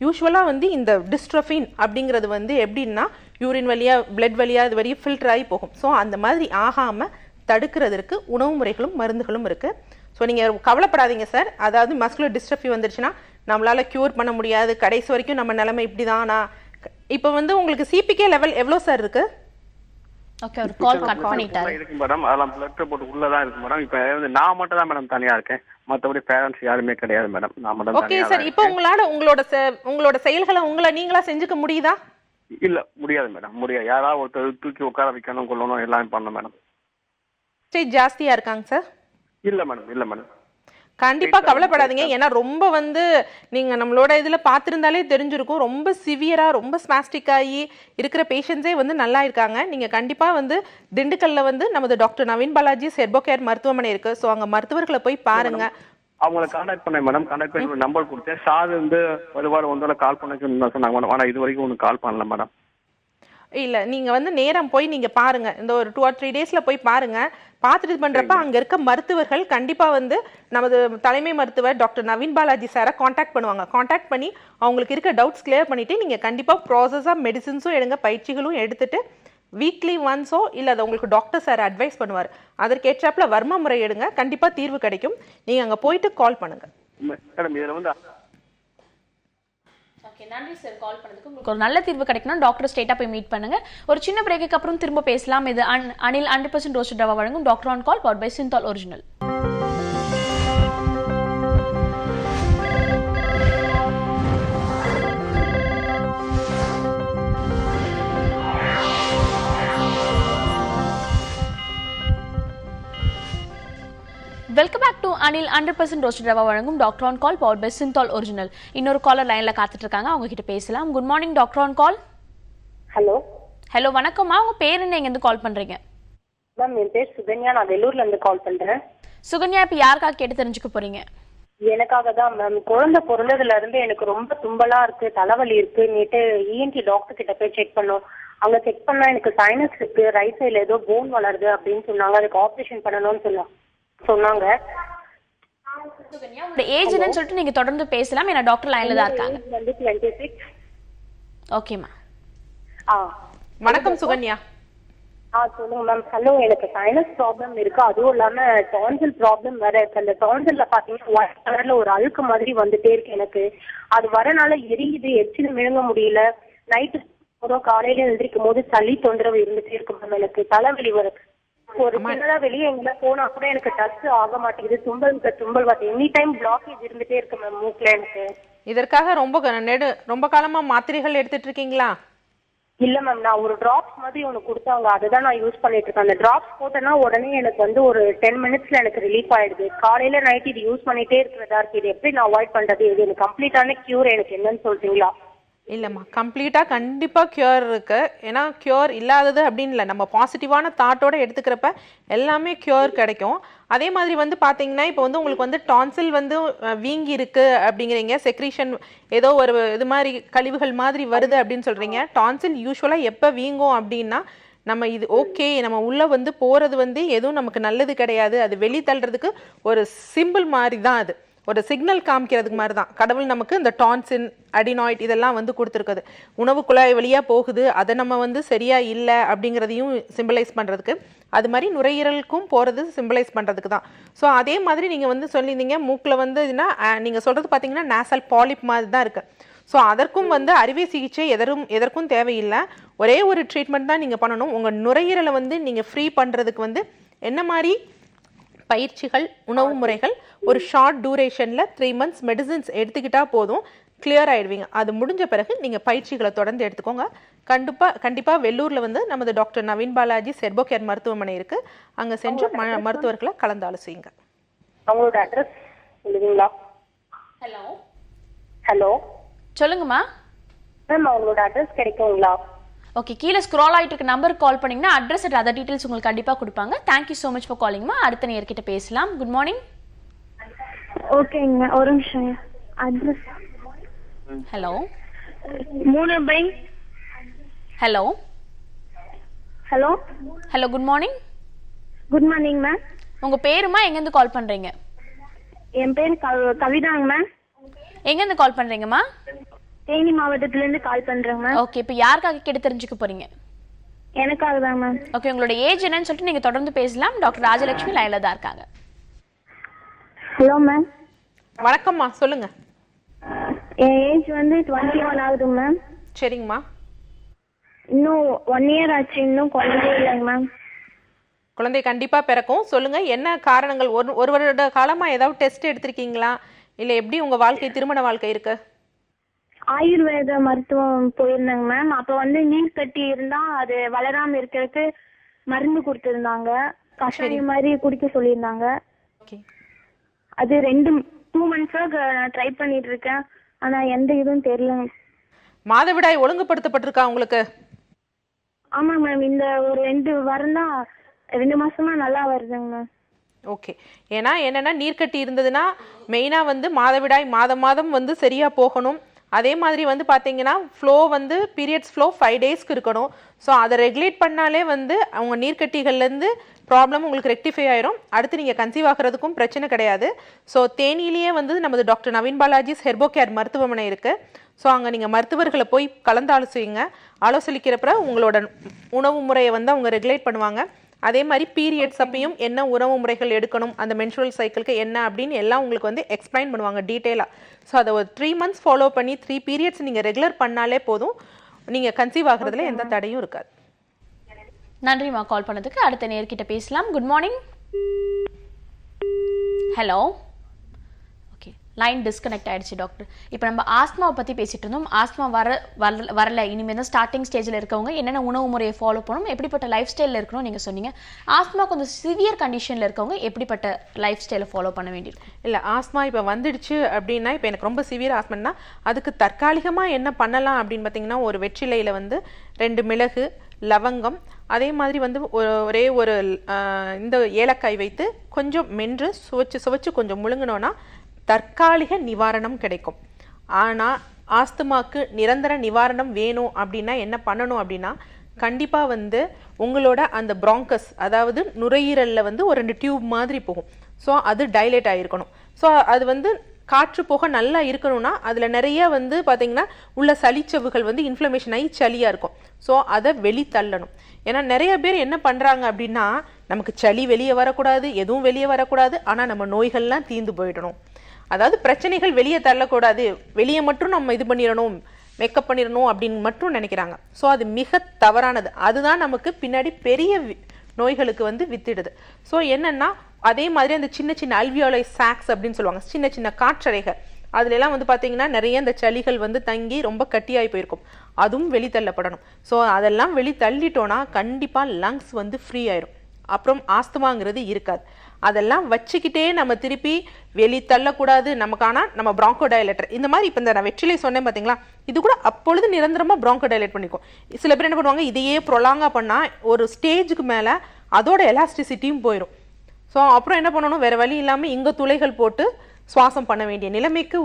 யூஸ்வலாக வந்து இந்த டிஸ்ட்ரோஃபின் அப்படிங்கிறது வந்து எப்படின்னா யூரின் வழியாக பிளட் வழியாக இது வரையும் ஃபில்டர் ஆகி போகும். ஸோ அந்த மாதிரி ஆகாமல் தடுக்கிறதுக்கு உணவு முறைகளும் மருந்துகளும் இருக்குது. ஸோ நீங்கள் கவலைப்படாதீங்க சார். அதாவது மஸ்குலர் டிஸ்ட்ரோஃபி வந்துருச்சுன்னா நம்மளால் க்யூர் பண்ண முடியாது, கடைசி வரைக்கும் நம்ம நிலைமை இப்படி தானா. இப்போ வந்து உங்களுக்கு சிபிகே லெவல் எவ்வளோ சார் இருக்குது? ஓகே, ஒரு கால் கட் பண்ணிட்டாரு. இருக்கு மேடம், அதெல்லாம் பிளட் ரிப்போர்ட் உள்ளதான் இருக்கு மேடம். இப்போ நான் மட்டும் தான் மேடம் தனியா இருக்கேன், மற்றபடி பேரண்ட்ஸ் யாருமே கிடையாது மேடம். நான் மட்டும் ஓகே சார். இப்போ உங்களோட செயல்களை நீங்களா செஞ்சுக்க முடியுதா? இல்ல, முடியாது மேடம், முடியாது. யாராவது ஒருத்தர் தூக்கி உட்கார வைக்கணும், கொள்ளணும், எல்லாமே பண்ணணும் மேடம். சரி, ஜாஸ்தியா இருக்காங்க சார்? இல்ல மேடம், இல்ல மேடம். கண்டிப்பா கவலைப்படாதீங்க. ஏன்னா ரொம்ப வந்து நீங்க நம்மளோட இதுல பார்த்திருந்தாலே தெரிஞ்சிருக்கும், ரொம்ப சிவியரா ரொம்ப ஸ்பாஸ்டிக் ஆகி இருக்கிற பேஷண்ட்ஸே வந்து நல்லா இருக்காங்க. நீங்க கண்டிப்பா வந்து திண்டுக்கல்ல வந்து நமது டாக்டர் நவீன் பாலாஜி செர்போகேர் மருத்துவமனை இருக்கு. ஸோ அங்க மருத்துவர்களை போய் பாருங்க. அவங்களை கான்டாக்ட் பண்ணேன் மேடம், கான்டாக்ட் பண்ணி நம்பர் கொடுத்தேன். சார் வந்து வருவார், வந்தோட கால் பண்ண சொன்னாங்க மேடம். ஆனால் இது வரைக்கும் ஒன்று கால் பண்ணல மேடம். இல்ல, நீங்க வந்து நேரம் போய் நீங்க பாருங்க. இந்த ஒரு 2 or 3 டேஸ்ல போய் பாருங்க. பார்த்துட்டு பண்றப்ப அங்க இருக்க மருத்துவர்கள் கண்டிப்பா வந்து நமது தலைமை மருத்துவர் டாக்டர் நவீன் பாலாஜி சாரை காண்டாக்ட் பண்ணுவாங்க. காண்டாக்ட் பண்ணி அவங்களுக்கு இருக்க டவுட்ஸ் கிளியர் பண்ணிட்டு நீங்க கண்டிப்பா ப்ராசஸா மெடிசின்ஸும் எடுங்க, பயிற்சிகளும் எடுத்துட்டு வீக்லி ஒன்ஸோ இல்லை அதை உங்களுக்கு டாக்டர் சார் அட்வைஸ் பண்ணுவார். அதற்கேற்றாப்புல வர்ம முறை எடுங்க, கண்டிப்பா தீர்வு கிடைக்கும். நீங்க அங்க போயிட்டு கால் பண்ணுங்க மேடம். இதில் வந்து ஓகே, நன்றி சார் கால் பண்ணதுக்கு. உங்களுக்கு ஒரு நல்ல தீர்வு கிடைக்கணும், டாக்டர் ஸ்ட்ரெயிட்டாக போய் மீட் பண்ணுங்க. ஒரு சின்ன பிரேக்குக்கு அப்புறம் திரும்ப பேசலாம். இது அனில் 100% ரோஸ்டட் ரவா வழங்கும் doctor on call powered by Cinthol original. Welcome back to Anil 100% roasted rava வழங்கும் doctor on call powered by Cinthol original. இன்னொரு காலர் லைன்ல காத்துட்டு இருக்காங்க, அவங்க கிட்ட பேசலாம். Good morning doctor on call. Hello. Hello, வணக்கம்மா. உங்க பேர் என்ன, எங்க இருந்து கால் பண்றீங்க? மேம், என் பேர் சுகன்யா, நான் வெள்ளூர்ல இருந்து கால் பண்றேன். சுகன்யா, இப்ப யாருக்காக கேட்டு தெரிஞ்சுக்க போறீங்க? எனக்காக தான் மேம். குழந்தை பிறந்ததுல இருந்து எனக்கு ரொம்ப தும்பலா இருக்கு, தலைவலி இருக்கு. நேற்று இஎன்டி டாக்டர் கிட்ட போய் செக் பண்ணோம். அங்க செக் பண்ணா எனக்கு சைனஸ் இருக்கு, ரைட் சைடுல ஏதோ போன் வளருது அப்படின்னு சொன்னாங்க. அதுக்கு ஆபரேஷன் பண்ணணும்னு சொன்னாங்க. உங்களோட ஏஜ் என்னன்னு சொல்லிட்டு நீங்க தொடர்ந்து பேசலாம், ஏன்னா டாக்டர் லைன்ல தான் இருக்காங்க. வந்து 26. ஓகேமா. வணக்கம் சுகன்யா. சொல்லுங்க மேம். ஹலோ, எனக்கு சைனஸ் ப்ராப்ளம் இருக்கு, அதுவும் இல்லாம டான்சில் ப்ராப்ளம் வேற இருக்கு. அந்த டான்சில்ல பாத்தீங்கன்னா ஒயிட் கலர்ல ஒரு அழுக்கு மாதிரி வந்துட்டே இருக்கு எனக்கு. அது வரனால எரியுது, எச்சில் விழுங்க முடியல. நைட்டு காலையில எழுந்திரிக்கும் போது சளி தொந்தரவு இருந்துட்டே இருக்கு மேம். எனக்கு தலைவலி வருது. ஒரு சின்னதா வெளியே எங்க போனா கூட எனக்கு டச் ஆக மாட்டேங்குது. தும்பல் பார்த்து எனி டைம் பிளாக்கேஜ் இருந்துட்டே இருக்கு மேம் மூக்குல எனக்கு. இதற்காக ரொம்ப காலமா மாத்திரைகள் எடுத்துட்டு இருக்கீங்களா? இல்ல மேம், நான் ஒரு டிராப்ஸ் மாதிரி ஒன்று கொடுத்தாங்க, அதுதான் நான் யூஸ் பண்ணிட்டு இருக்கேன். அந்த டிராப்ஸ் போட்டேன்னா உடனே எனக்கு வந்து ஒரு 10 minutesல எனக்கு ரிலீஃப் ஆயிடுது. காலையில நைட் இது யூஸ் பண்ணிட்டே இருக்கிறதா இருக்கு. இது எப்படி நான் அவாய்ட் பண்றது? இது எனக்கு கம்ப்ளீட்டான கியூர் எனக்கு என்னன்னு சொல்றீங்களா? இல்லைம்மா, கம்ப்ளீட்டாக கண்டிப்பாக க்யூர் இருக்குது. ஏன்னா க்யூர் இல்லாதது அப்படின்னு இல்லை, நம்ம பாசிட்டிவான தாட்டோடு எடுத்துக்கிறப்ப எல்லாமே க்யூர் கிடைக்கும். அதே மாதிரி வந்து பார்த்தீங்கன்னா இப்போ வந்து உங்களுக்கு வந்து டான்சில் வந்து வீங்கி இருக்குது அப்படிங்கிறீங்க, செக்ரீஷன் ஏதோ ஒரு இது மாதிரி கழிவுகள் மாதிரி வருது அப்படின்னு சொல்கிறீங்க. டான்சில் யூஸ்வலாக எப்போ வீங்கும் அப்படின்னா நம்ம இது ஓகே நம்ம உள்ளே வந்து போகிறது வந்து எதுவும் நமக்கு நல்லது கிடையாது, அது வெளி தள்ளுறதுக்கு ஒரு சிம்பிள் மாதிரி தான், அது ஒரு சிக்னல் காமிக்கிறதுக்கு மாதிரி தான். கடவுள் நமக்கு இந்த டான்சின் அடினாய்ட் இதெல்லாம் வந்து கொடுத்துருக்குது. உணவு குழாய் வழியாக போகுது, அதை நம்ம வந்து சரியாக இல்லை அப்படிங்கிறதையும் சிம்பிளைஸ் பண்ணுறதுக்கு, அது மாதிரி நுரையீரலுக்கும் போகிறது சிம்பிளைஸ் பண்ணுறதுக்கு தான். ஸோ அதே மாதிரி நீங்கள் வந்து சொல்லியிருந்தீங்க மூக்கில் வந்து இதுனா நீங்கள் சொல்கிறது பார்த்தீங்கன்னா நேசல் பாலிப் மாதிரி தான் இருக்குது. ஸோ அதற்கும் வந்து அறுவை சிகிச்சை எதற்கும் தேவையில்லை. ஒரே ஒரு ட்ரீட்மெண்ட் தான் நீங்கள் பண்ணணும். உங்கள் நுரையீரலை வந்து நீங்கள் ஃப்ரீ பண்ணுறதுக்கு வந்து என்ன மாதிரி பயிற்சிகள், உணவு முறைகள், ஒரு ஷார்ட் டூரேஷனில் 3 months மெடிசின்ஸ் எடுத்துக்கிட்டால் போதும், கிளியர் ஆகிடுவீங்க. அது முடிஞ்ச பிறகு நீங்கள் பயிற்சிகளை தொடர்ந்து எடுத்துக்கோங்க. கண்டிப்பாக வெள்ளூரில் வந்து நமது டாக்டர் நவீன் பாலாஜி செர்போகேர் மருத்துவமனை இருக்குது, அங்கே சென்று மருத்துவர்களை கலந்து ஆலோசிங்க. அவங்களோட அட்ரஸ் சொல்லுவீங்களா? ஹலோ ஹலோ, சொல்லுங்கம்மா. மேம், அவங்களோட அட்ரஸ் கிடைக்குங்களா? ஓகே, கீழே ஸ்க்ரால் ஆகிட்டு இருக்க நம்பருக்கு கால் பண்ணிங்கன்னா அட்ரஸ் அண்ட் அதர் டீட்டெயில்ஸ் உங்களுக்கு கண்டிப்பாக கொடுப்பாங்க. தேங்க்யூ ஸோ மச் ஃபார் காலிங்மா. அடுத்த நேர்கிட்ட பேசலாம். Good morning. ஓகேங்க, ஒரு நிமிஷம். Address hello 3 hello hello hello good morning. Good morning ma'am. உங்கள் பேருமா, எங்கேருந்து கால் பண்ணுறீங்க? என் பேர் கவிதாங்க மேம். எங்கேருந்து கால் பண்ணுறீங்கம்மா? தேனி மாவட்டத்துல இருந்து கால் பண்றேங்க மேம். ஓகே, இப்போ யாருக்காக கேட்டு தெரிஞ்சுக்க போறீங்க? எனக்காக தான் மேம். ஓகே, உங்களோட ஏஜ் என்னன்னு சொல்லிட்டு நீங்க தொடர்ந்து பேசலாம். டாக்டர் ராஜலட்சுமி லைன்ல தான் இருக்காங்க. Hello ma'am. வணக்கம்மா, சொல்லுங்க. என் ஏஜ் வந்து 21 ஆகுது மேம். சரிங்கம்மா. இன்னும் 1 இயர் ஆச்சு, இன்னும் குழந்தையே இல்லைங்க மேம். குழந்தை கண்டிப்பா பிறக்கும். சொல்லுங்க, என்ன காரணங்கள்? ஒரு வருட காலமா ஏதாவது டெஸ்ட் எடுத்திருக்கீங்களா, இல்ல எப்படி உங்க வாழ்க்கை, திருமண வாழ்க்கை இருக்கு? ஆயுர்வேத மருத்துவம் போயிருந்தேங்க மேம். அப்ப வந்து நீர் கட்டி இருந்தா அது வளராம இருக்கிறதுக்கு மருந்து கொடுத்திருந்தாங்க. கஷாயம் மாதிரி குடிக்க சொல்லியிருந்தாங்க. ஓகே. அது 2 months நான் ட்ரை பண்ணிட்டு இருக்கேன். ஆனா எந்த இதுவும் தெரியல. மாதவிடாய் ஒழுங்குபடுத்தப்பட்டிருக்கா உங்களுக்கு? ஆமா மேம். இந்த ஒரு 2 வாரம் தான், 2 மாசமா நல்லா வருதுங்க மேம். ஓகே. ஏன்னா என்னன்னா, நீர்க்கட்டி இருந்ததுன்னா மெயினாக வந்து மாதவிடாய் மாதம் வந்து சரியாக போகணும். அதே மாதிரி வந்து பார்த்தீங்கன்னா ஃப்ளோ வந்து பீரியட்ஸ் ஃப்ளோ 5 டேஸ்க்கு இருக்கணும். ஸோ அதை ரெகுலேட் பண்ணாலே வந்து அவங்க நீர்க்கட்டிகள்லேருந்து ப்ராப்ளம் உங்களுக்கு ரெக்டிஃபை ஆயிரும். அடுத்து நீங்கள் கன்சீவ் ஆகிறதுக்கும் பிரச்சனை கிடையாது. ஸோ தேனியிலேயே வந்து நமது doctor Naveen Balaji's herbo care மருத்துவமனை இருக்குது. ஸோ அங்கே நீங்கள் மருத்துவர்களை போய் கலந்து ஆலோசிக்கிறப்ப உங்களோட உணவு முறையை வந்து அவங்க ரெகுலேட் பண்ணுவாங்க. அதே மாதிரி பீரியட்ஸ் அப்பையும் என்ன உணவு முறைகள் எடுக்கணும், அந்த மென்சுரல் சைக்கிளுக்கு என்ன அப்படின்னு எல்லாம் உங்களுக்கு வந்து எக்ஸ்பிளைன் பண்ணுவாங்க டீட்டெயிலாக. ஸோ அதை ஒரு 3 months ஃபாலோ பண்ணி 3 periods நீங்கள் ரெகுலர் பண்ணாலே போதும். நீங்கள் கன்சீவ் ஆகிறதுல எந்த தடையும் இருக்காது. நன்றிம்மா கால் பண்ணதுக்கு. அடுத்த நேர்கிட்ட பேசலாம். Good morning. Hello. Okay, line disconnect ஆயிடுச்சு டாக்டர். இப்போ நம்ம ஆஸ்மாவை பற்றி பேசிட்டு இருந்தோம். ஆஸ்மா வரல இனிமேல் தான் ஸ்டார்டிங் ஸ்டேஜில் இருக்கவங்க என்னென்ன உணவு முறையை ஃபாலோ பண்ணணும், எப்படிப்பட்ட லைஃப் ஸ்டைலில் இருக்கணும் நீங்கள் சொன்னீங்க. ஆஸ்மா கொஞ்சம் சிவியர் கண்டிஷனில் இருக்கவங்க எப்படிப்பட்ட லைஃப் ஸ்டைலை ஃபாலோ பண்ண வேண்டியது? இல்லை, ஆஸ்மா இப்போ வந்துடுச்சு அப்படின்னா, இப்போ எனக்கு ரொம்ப சிவியர் ஆஸ்மான்னா அதுக்கு தற்காலிகமாக என்ன பண்ணலாம் அப்படின்னு பார்த்தீங்கன்னா, ஒரு வெற்றிலையில் வந்து 2 மிளகு, லவங்கம், அதே மாதிரி வந்து ஒரே ஒரு இந்த ஏலக்காய் வைத்து கொஞ்சம் மென்று சுவைச்சு கொஞ்சம் முழுங்கினோன்னா தற்காலிக நிவாரணம் கிடைக்கும். ஆனால் ஆஸ்துமாக்கு நிரந்தர நிவாரணம் வேணும் அப்படின்னா என்ன பண்ணணும் அப்படின்னா, கண்டிப்பாக வந்து உங்களோட அந்த பிராங்கஸ், அதாவது நுரையீரலில் வந்து ஒரு 2 டியூப் மாதிரி போகும். ஸோ அது டைலேட் ஆகிருக்கணும். ஸோ அது வந்து காற்று போக நல்லா இருக்கணும்னா அதில் நிறைய வந்து பார்த்தீங்கன்னா உள்ள சளிச்சவுகள் வந்து இன்ஃப்ளமேஷன் ஆகி சளியாக இருக்கும். ஸோ அதை வெளித்தள்ளணும். ஏன்னா நிறைய பேர் என்ன பண்ணுறாங்க அப்படின்னா, நமக்கு சளி வெளியே வரக்கூடாது, எதுவும் வெளியே வரக்கூடாது, ஆனால் நம்ம நோய்கள்லாம் தீர்ந்து போயிடணும். அதாவது பிரச்சனைகள் வெளியே தள்ளக்கூடாது, வெளியே மட்டும் நம்ம இது பண்ணிடணும், மேக்கப் பண்ணிடணும் அப்படின்னு மட்டும் நினைக்கிறாங்க. ஸோ அது மிக தவறானது. அதுதான் நமக்கு பின்னாடி பெரிய நோய்களுக்கு வந்து வித்திடுது. ஸோ என்னன்னா, அதே மாதிரி அந்த சின்ன சின்ன அல்வியோலை சாக்ஸ் அப்படின்னு சொல்லுவாங்க, சின்ன சின்ன காற்றறைகள், அதுலலாம் வந்து பார்த்தீங்கன்னா நிறைய இந்த சளிகள் வந்து தங்கி ரொம்ப கட்டியாகி போயிருக்கும். அதுவும் வெளித்தள்ளப்படணும். ஸோ அதெல்லாம் வெளித்தள்ளிட்டோன்னா கண்டிப்பாக லங்ஸ் வந்து ஃப்ரீ ஆயிரும். அப்புறம் ஆஸ்துமாங்கிறது இருக்காது. அதெல்லாம் வச்சுக்கிட்டே நம்ம திருப்பி வெளித்தள்ளக்கூடாது. நமக்கான நம்ம பிராங்கோ டைலேட்டர் இந்த மாதிரி இப்போ இந்த நான் வெற்றிலை சொன்னேன் பார்த்தீங்களா, இது கூட அப்பொழுது நிரந்தரமாக பிராங்கோ டைலேட் பண்ணிக்கும். சில பேர் என்ன பண்ணுவாங்க, இதையே ப்ரொலாங்காக பண்ணால் ஒரு ஸ்டேஜுக்கு மேலே அதோட எலாஸ்டிசிட்டியும் போயிடும். ஸோ அப்புறம் என்ன பண்ணணும், வேறு வழி இல்லாமல் இங்கே துளைகள் போட்டு சுவாசம் பண்ண வேண்டிய நிலைமைக்கு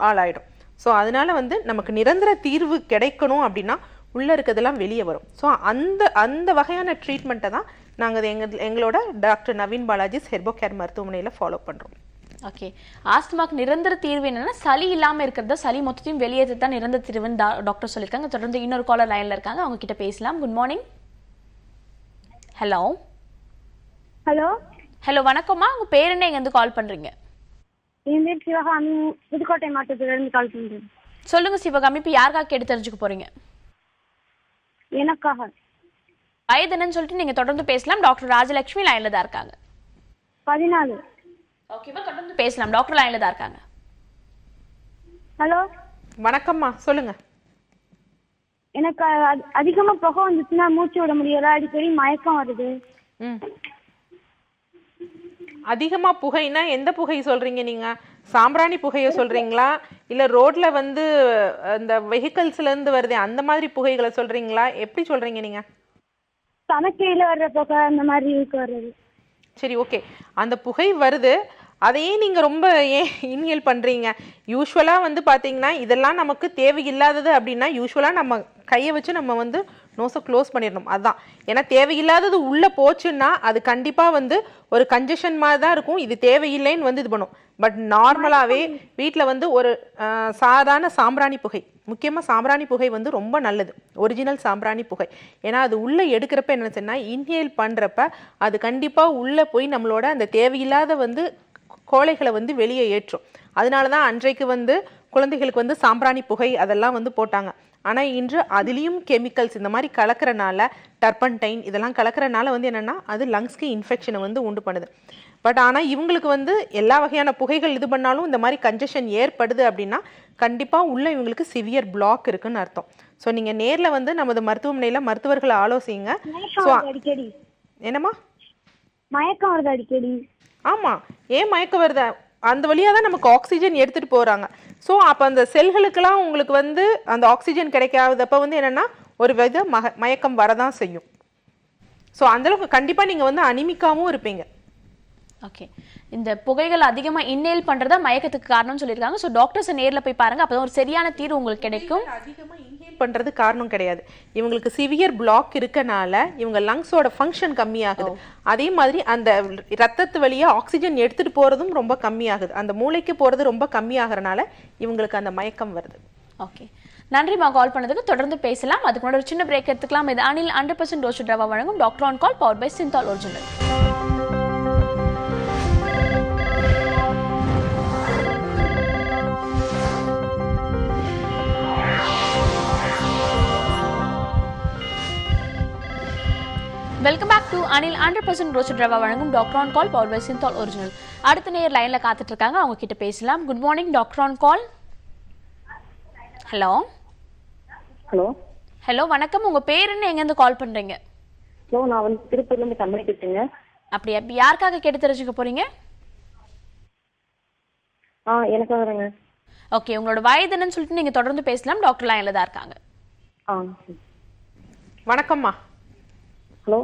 ஆளாயிடும். ஸோ அதனால வந்து நமக்கு நிரந்தர தீர்வு கிடைக்கணும் அப்படின்னா உள்ளே இருக்கிறதெல்லாம் வெளியே வரும். ஸோ அந்த வகையான ட்ரீட்மெண்ட்டை தான் நாங்கள் எங்களோட doctor Naveen Balaji's herbo care மருத்துவமனையில் ஃபாலோ பண்ணுறோம். ஓகே, ஆஸ்துமாக்கு நிரந்தர தீர்வு என்னன்னா, சளி இல்லாமல் இருக்கிறத, சளி மொத்தத்தையும் வெளியேற்றது தான் நிரந்தர தீர்வுன்னு டாக்டர் சொல்லியிருக்காங்க. தொடர்ந்து இன்னொரு காலர் லைனில் இருக்காங்க, அவங்க கிட்ட பேசலாம். Good morning. Hello. Hello. Hello, வணக்கம்மா. உங்கள் பேர் என்ன, எங்கேருந்து கால் பண்ணுறீங்க? என் பேர் சிவகாமி, புதுக்கோட்டை மாவட்டத்திலிருந்து கால் பண்றேன். சொல்லுங்க சிவகாமி, இப்போ யாருக்காக கேட்டு தெரிஞ்சுக்க போறீங்க? எனக்காக. வயது என்னன்னு சொல்லிட்டு நீங்க தொடர்ந்து பேசலாம். டாக்டர் ராஜலட்சுமி லைன்ல தான் இருக்காங்க. 14. ஓகேவா, தொடர்ந்து பேசலாம். டாக்டர் லைன்ல தான் இருக்காங்க. ஹலோ. வணக்கம்மா, சொல்லுங்க. எனக்கு அதிகமா புகை வந்துச்சுன்னா மூச்சு விட முடியல, அடிக்கடி மயக்கம் வருது. அதிகமா புகைனா எந்த புகை சொல்றீங்க நீங்க? சாம்பிராணி புகையை சொல்றீங்களா, இல்ல ரோட்ல வந்து அந்த வெஹிக்கிள்ஸ்ல இருந்து வருது அந்த மாதிரி புகைகளை சொல்றீங்களா? எப்படி சொல்றீங்க நீங்க? சனக்கையில வர்ற புகை அந்த மாதிரி வருது. சரி, ஓகே. அந்த புகை வருது, அதையே நீங்க ரொம்ப ஏன் இன்ஹேல் பண்றீங்க? யூஸ்வலா வந்து பாத்தீங்கன்னா இதெல்லாம் நமக்கு தேவையில்லாதது அப்படின்னா யூஸ்வலா நம்ம கையை வச்சு நம்ம வந்து நோஸை க்ளோஸ் பண்ணிடணும். அதுதான். ஏன்னா தேவையில்லாதது உள்ளே போச்சுன்னா அது கண்டிப்பாக வந்து ஒரு கன்ஜஷன் மாதிரி தான் இருக்கும். இது தேவையில்லைன்னு வந்து இது பண்ணும். பட் நார்மலாகவே வீட்டில் வந்து ஒரு சாதாரண சாம்பிராணி புகை, முக்கியமாக சாம்பிராணி புகை வந்து ரொம்ப நல்லது, ஒரிஜினல் சாம்பிராணி புகை. ஏன்னா அது உள்ளே எடுக்கிறப்ப என்ன சொன்னால் இன்ஹேல் பண்ணுறப்ப அது கண்டிப்பாக உள்ளே போய் நம்மளோட அந்த தேவையில்லாத வந்து கோழைகளை வந்து வெளியே ஏற்றும். அதனால தான் அன்றைக்கு வந்து குழந்தைகளுக்கு வந்து சாம்பிராணி புகை அதெல்லாம் வந்து போட்டாங்க. ஆனால் இன்று அதுலேயும் கெமிக்கல்ஸ் இந்த மாதிரி கலக்கிறனால, டர்பன்டைன் இதெல்லாம் கலக்கிறனால வந்து என்னென்னா அது லங்ஸ்க்கு இன்ஃபெக்ஷனை வந்து உண்டு பண்ணுது. பட் ஆனால் இவங்களுக்கு வந்து எல்லா வகையான புகைகள் இது பண்ணாலும் இந்த மாதிரி கன்ஜஷன் ஏற்படுது அப்படின்னா கண்டிப்பாக உள்ள இவங்களுக்கு சிவியர் பிளாக் இருக்குன்னு அர்த்தம். ஸோ நீங்கள் நேரில் வந்து நமது மருத்துவமனையில் மருத்துவர்களை ஆலோசிங்க. ஸோ என்னம்மா மயக்கம் வருது அடிக்கடி? ஆமாம், ஏன் மயக்கம் வருது? அந்த வழியாக தான் நமக்கு ஆக்சிஜன் எடுத்துகிட்டு போகிறாங்க. ஸோ அப்போ அந்த செல்களுக்கெல்லாம் உங்களுக்கு வந்து அந்த ஆக்சிஜன் கிடைக்காதப்ப வந்து என்னென்னா ஒரு வித மயக்கம் வரதான் செய்யும். ஸோ அந்தளவுக்கு கண்டிப்பாக நீங்கள் வந்து அனிமிக்காவும் இருப்பீங்க. ஓகே, இந்த புகைகள் அதிகமாக இன்னேல் பண்ணுறதா மயக்கத்துக்கு காரணம்னு சொல்லியிருக்காங்க. ஸோ டாக்டர்ஸை நேரில் போய் பாருங்க, அப்போ ஒரு சரியான தீர்வு உங்களுக்கு கிடைக்கும். அதிகமாக இன்ஹேல் பண்ணுறது காரணம் கிடையாது. இவங்களுக்கு சிவியர் பிளாக் இருக்கனால இவங்க லங்ஸோட ஃபங்க்ஷன் கம்மியாகுது. அதே மாதிரி அந்த ரத்தத்து வழியாக ஆக்சிஜன் எடுத்துகிட்டு போகிறதும் ரொம்ப கம்மியாகுது. அந்த மூளைக்கு போகிறது ரொம்ப கம்மியாகிறனால இவங்களுக்கு அந்த மயக்கம் வருது. ஓகே, நன்றிமா கால் பண்ணதுக்கு. தொடர்ந்து பேசலாம். அதுக்கு முன்னாடி ஒரு சின்ன பிரேக் எடுத்துக்கலாம். இது அனில் 100% ரோஸ்டட் ரவா வழங்கும் doctor on call, power by Cinthol original. Welcome back to Anil 100% roasted rava வழங்கும் doctor on call, power by Cinthol original. அடுத்த நேர் லைன்ல காத்துட்டு இருக்காங்க, அவங்க கிட்ட பேசலாம். Good morning doctor on call. Hello hello hello வணக்கம். உங்க பேர் என்ன, எங்க இருந்து கால் பண்றீங்க? ஹலோ, நான் வந்து திருப்பூர்ல இருந்து கம்பெனி பேசுறேங்க. அப்படியா? யாருக்காக கேட்டு தெரிஞ்சுக்க போறீங்க? எனக்கு வரேங்க. ஓகே, உங்களோட வயது என்னன்னு சொல்லிட்டு நீங்க தொடர்ந்து பேசலாம். டாக்டர் லைன்ல தான் இருக்காங்க. வணக்கம்மா. ஹலோ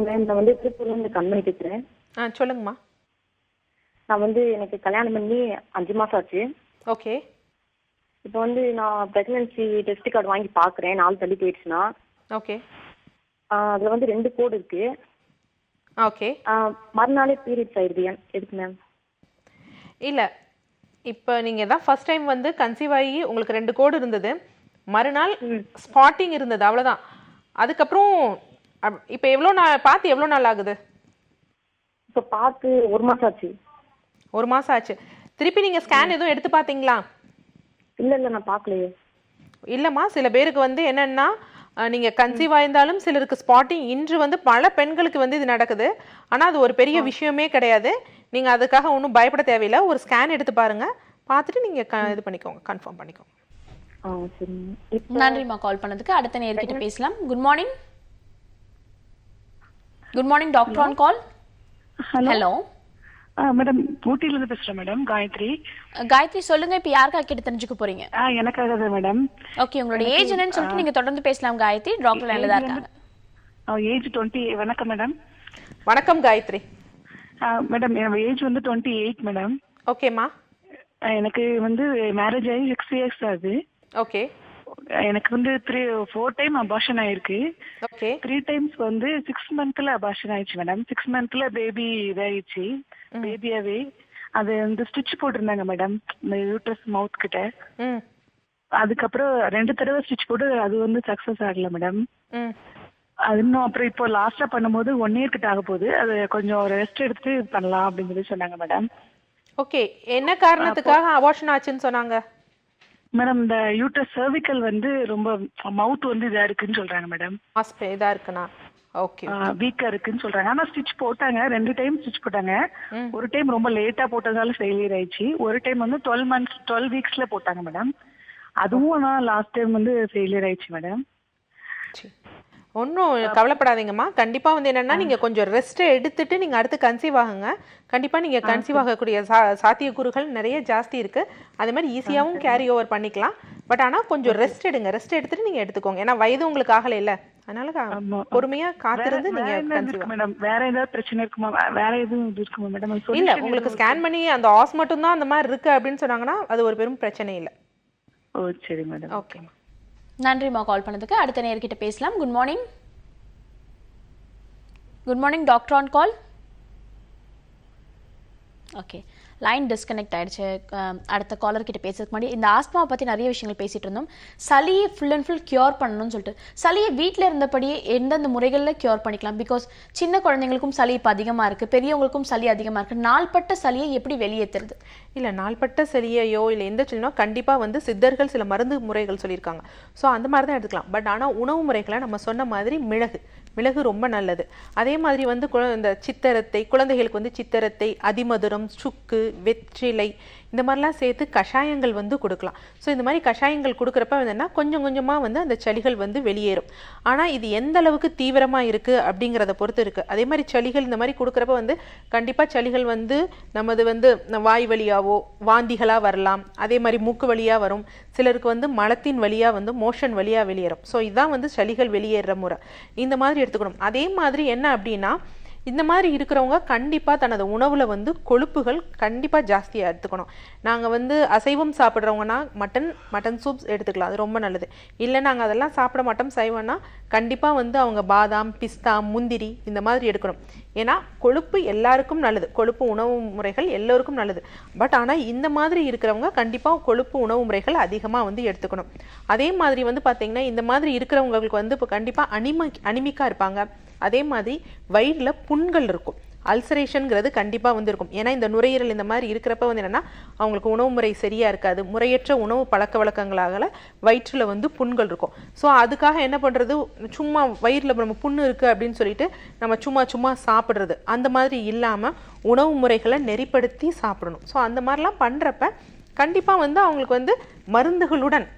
மேம், நான் வந்து திருப்பூர்ல இருந்து கம்பெனி பேசுறேன். சொல்லுங்கம்மா. நான் வந்து எனக்கு கல்யாணம் பண்ணி 5 மாசம் ஆச்சு. ஓகே. இப்போ வந்து நான் பிரெக்னன்சி டெஸ்ட் கார்டு வாங்கி பார்க்குறேன். 4 தள்ளி போயிடுச்சுன்னா. ஓகே. அதில் வந்து 2 கோடு இருக்கு. ஓகே. மறுநாளே பீரியட்ஸ் ஆயிடுது. எதுக்கு மேம்? இல்லை, இப்போ நீங்கள் தான் ஃபர்ஸ்ட் டைம் வந்து கன்சீவ் ஆகி உங்களுக்கு 2 கோடு இருந்தது, மறுநாள் ஸ்பாட்டிங் இருந்தது, அவ்வளோதான். அதுக்கப்புறம் இப்போ எவ்வளோ நாள் பார்த்து எவ்வளோ நாள் ஆகுது? இப்போ பார்த்து 1 மாதம் ஆச்சு. 1 மாதம் ஆச்சு. திருப்பி நீங்கள் ஸ்கேன் எதுவும் எடுத்து பார்த்தீங்களா? இல்லை நான் பார்க்கலையே. இல்லைம்மா, சில பேருக்கு வந்து என்னென்னா நீங்கள் கன்சீவ் ஆயிருந்தாலும் சிலருக்கு ஸ்பாட்டிங் இன்று வந்து பல பெண்களுக்கு வந்து இது நடக்குது. ஆனால் அது ஒரு பெரிய விஷயமே கிடையாது. நீங்கள் அதுக்காக ஒன்றும் பயப்பட தேவையில்லை. ஒரு ஸ்கேன் எடுத்து பாருங்கள், பார்த்துட்டு நீங்கள் இது பண்ணிக்கோங்க, கன்ஃபார்ம் பண்ணிக்கோங்க. நன்றிம்மா கால் பண்ணதுக்கு. அடுத்த நேர்கிட்ட பேசலாம். Good morning. Good morning doctor on call. Hello madam, ஊட்டில இருந்து பேசுறேன் மேடம். காயத்ரி. காயத்ரி சொல்லுங்க, இப்போ யாருக்காக கேட்டு தெரிஞ்சுக்க போறீங்க? எனக்காக தான் மேடம். ஓகே, உங்களோட ஏஜ் என்னன்னு சொல்லிட்டு நீங்க தொடர்ந்து பேசலாம் காயத்ரி. டாக்டர் லைன்ல தான் இருக்காங்க. ஏஜ் 20. வணக்கம் மேடம். வணக்கம் காயத்ரி. மேடம், என் ஏஜ் வந்து 28 மேடம். ஓகேம்மா. எனக்கு வந்து மேரேஜ் ஆகி 6 இயர்ஸ் ஆகுது. ஓகே. எனக்கு வந்து 4 டைம் அபார்ஷன் ஆயிருக்கு. ஓகே. 3 டைம்ஸ் வந்து 6 மந்த்ல அபார்ஷன் ஆயிடுச்சு மேடம். 6 மந்த்ல பேபி இதாயிடுச்சு, பேபியாவே. அது வந்து ஸ்டிச் போட்டிருந்தாங்க மேடம், இந்த யூட்ரஸ் மவுத் கிட்ட. அதுக்கப்புறம் 2 தடவை ஸ்டிச் போட்டு அது வந்து சக்சஸ் ஆகல மேடம். அது இன்னும் அப்புறம் இப்போ லாஸ்டா பண்ணும்போது 1 இயர் கிட்ட ஆக போகுது. அது கொஞ்சம் ரெஸ்ட் எடுத்துட்டு பண்ணலாம் அப்படின்னு சொல்லி சொன்னாங்க மேடம். ஓகே, என்ன காரணத்துக்காக அபார்ஷன் ஆச்சுன்னு சொன்னாங்க மேடம்? இந்த யூட்ரஸ் சர்விக்கல் வந்து ரொம்ப மவுத் வந்து இதா இருக்குன்னு சொல்றாங்க மேடம். இதா இருக்குனா? ஓகே. வீக்கா இருக்குன்னு சொல்றாங்க. ஆனா ஸ்டிச் போட்டாங்க, 2 டைம் ஸ்டிச் போட்டாங்க. ஒரு டைம் ரொம்ப லேட்டா போட்டதால ஃபெயிலியர் ஆயிடுச்சு. ஒரு டைம் வந்து 12 வீக்ஸ்ல போட்டாங்க மேடம். அதுவும் நான் லாஸ்ட் டைம் வந்து ஃபெயிலியர் ஆயிடுச்சு மேடம். ஒன்றும் கவலைப்படாதீங்கம்மா. கண்டிப்பாக வந்து என்னென்னா நீங்கள் கொஞ்சம் ரெஸ்ட்டை எடுத்துட்டு நீங்கள் அடுத்து கன்சீவ் ஆகுங்க. கண்டிப்பாக நீங்கள் கன்சீவ் ஆகக்கூடிய சாத்தியக்கூறுகள் நிறைய ஜாஸ்தி இருக்குது. அதே மாதிரி ஈஸியாகவும் கேரி ஓவர் பண்ணிக்கலாம். பட் ஆனால் கொஞ்சம் ரெஸ்ட் எடுங்க. ரெஸ்ட் எடுத்துட்டு நீங்கள் எடுத்துக்கோங்க. ஏன்னா வயது உங்களுக்கு ஆகலை இல்லை, அதனால பொறுமையாக காத்திருந்து நீங்கள் கன்சீவ். மேடம், வேற ஏதாவது பிரச்சனை இருக்குமா? வேற எதுவும் இருக்குமா மேடம்? இல்லை, உங்களுக்கு ஸ்கேன் பண்ணி அந்த ஆஸ் மட்டும் தான் அந்த மாதிரி இருக்குது அப்படின்னு சொன்னாங்கன்னா அது ஒரு பெரும் பிரச்சனை இல்லை. ஓ சரி மேடம். ஓகேம்மா. நன்றிம்மா கால் பண்ணதுக்கு. அடுத்த நேர்கிட்ட பேசலாம். Good morning. Good morning doctor on call. Okay, line disconnect ஆயிடுச்சு. அடுத்த காலர் கிட்ட பேசுறதுக்கு முன்னாடி இந்த ஆஸ்மாவை பற்றி நிறைய விஷயங்கள் பேசிட்டு இருந்தோம். சளியை ஃபுல் அண்ட் ஃபுல் கியூர் பண்ணணும்னு சொல்லிட்டு, சளியை வீட்டில் இருந்தபடியே எந்தெந்த முறைகளில் கியூர் பண்ணிக்கலாம்? பிகாஸ் சின்ன குழந்தைங்களுக்கும் சளி இப்போ அதிகமாக இருக்குது, பெரியவங்களுக்கும் சளி அதிகமாக இருக்குது. நாள்பட்ட சளியை எப்படி வெளியேற்றுறது? இல்லை, நாள்பட்ட சளியையோ இல்லை எந்த சளினோ கண்டிப்பாக வந்து சித்தர்கள் சில மருந்து முறைகள் சொல்லியிருக்காங்க. ஸோ அந்த மாதிரி தான் எடுத்துக்கலாம். பட் ஆனால் உணவு முறைகளை நம்ம சொன்ன மாதிரி மிளகு ரொம்ப நல்லது. அதே மாதிரி வந்து இந்த சித்தரத்தை, குழந்தைகளுக்கு வந்து சித்தரத்தை, அதிமதுரம், சுக்கு, வெற்றிலை இந்த மாதிரிலாம் சேர்த்து கஷாயங்கள் வந்து கொடுக்கலாம். ஸோ இந்த மாதிரி கஷாயங்கள் கொடுக்குறப்ப என்னன்னா கொஞ்சம் கொஞ்சமாக வந்து அந்த சளிகள் வந்து வெளியேறும். ஆனால் இது எந்த அளவுக்கு தீவிரமாக இருக்குது அப்படிங்கிறத பொறுத்து இருக்குது. அதே மாதிரி சளிகள் இந்த மாதிரி கொடுக்குறப்ப வந்து கண்டிப்பாக சளிகள் வந்து நமது வந்து வாய் வழியாவோ வாந்திகளாக வரலாம். அதே மாதிரி மூக்கு வழியாக வரும். சிலருக்கு வந்து மலத்தின் வழியாக வந்து மோஷன் வழியாக வெளியேறும். ஸோ இதுதான் வந்து சளிகள் வெளியேற முறை. இந்த மாதிரி எடுத்துக்கணும். அதே மாதிரி என்ன அப்படின்னா, இந்த மாதிரி இருக்கிறவங்க கண்டிப்பாக தனது உணவில் வந்து கொழுப்புகள் கண்டிப்பாக ஜாஸ்தியாக எடுத்துக்கணும். நாங்கள் வந்து அசைவம் சாப்பிட்றவங்கன்னா மட்டன் சூப்ஸ் எடுத்துக்கலாம், அது ரொம்ப நல்லது. இல்லை நாங்கள் அதெல்லாம் சாப்பிட மாட்டோம் சைவம்னா கண்டிப்பாக வந்து அவங்க பாதாம், பிஸ்தா, முந்திரி இந்த மாதிரி எடுக்கணும். ஏன்னா கொழுப்பு எல்லாருக்கும் நல்லது, கொழுப்பு உணவு முறைகள் எல்லோருக்கும் நல்லது. பட் ஆனால் இந்த மாதிரி இருக்கிறவங்க கண்டிப்பாக கொழுப்பு உணவு முறைகள் அதிகமாக வந்து எடுத்துக்கணும். அதே மாதிரி வந்து பார்த்திங்கன்னா இந்த மாதிரி இருக்கிறவங்களுக்கு வந்து இப்போ கண்டிப்பாக அனிமிக்காக இருப்பாங்க. அதே மாதிரி வயிறில் புண்கள் இருக்கும், அல்சரேஷனுங்கிறது கண்டிப்பாக வந்து இருக்கும். ஏன்னா இந்த நுரையீரல் இந்த மாதிரி இருக்கிறப்ப வந்து என்னென்னா அவங்களுக்கு உணவு முறை சரியாக இருக்காது, முறையற்ற உணவு பழக்க வழக்கங்களாக வயிற்றில் வந்து புண்கள் இருக்கும். ஸோ அதுக்காக என்ன பண்ணுறது, சும்மா வயிறில் நம்ம புண்ணு இருக்குது அப்படின்னு சொல்லிட்டு நம்ம சும்மா சாப்பிட்றது அந்த மாதிரி இல்லாமல் உணவு முறைகளை நெறிப்படுத்தி சாப்பிடணும். ஸோ அந்த மாதிரிலாம் பண்ணுறப்ப கண்டிப்பாக வந்து அவங்களுக்கு வந்து மருந்துகளுடன்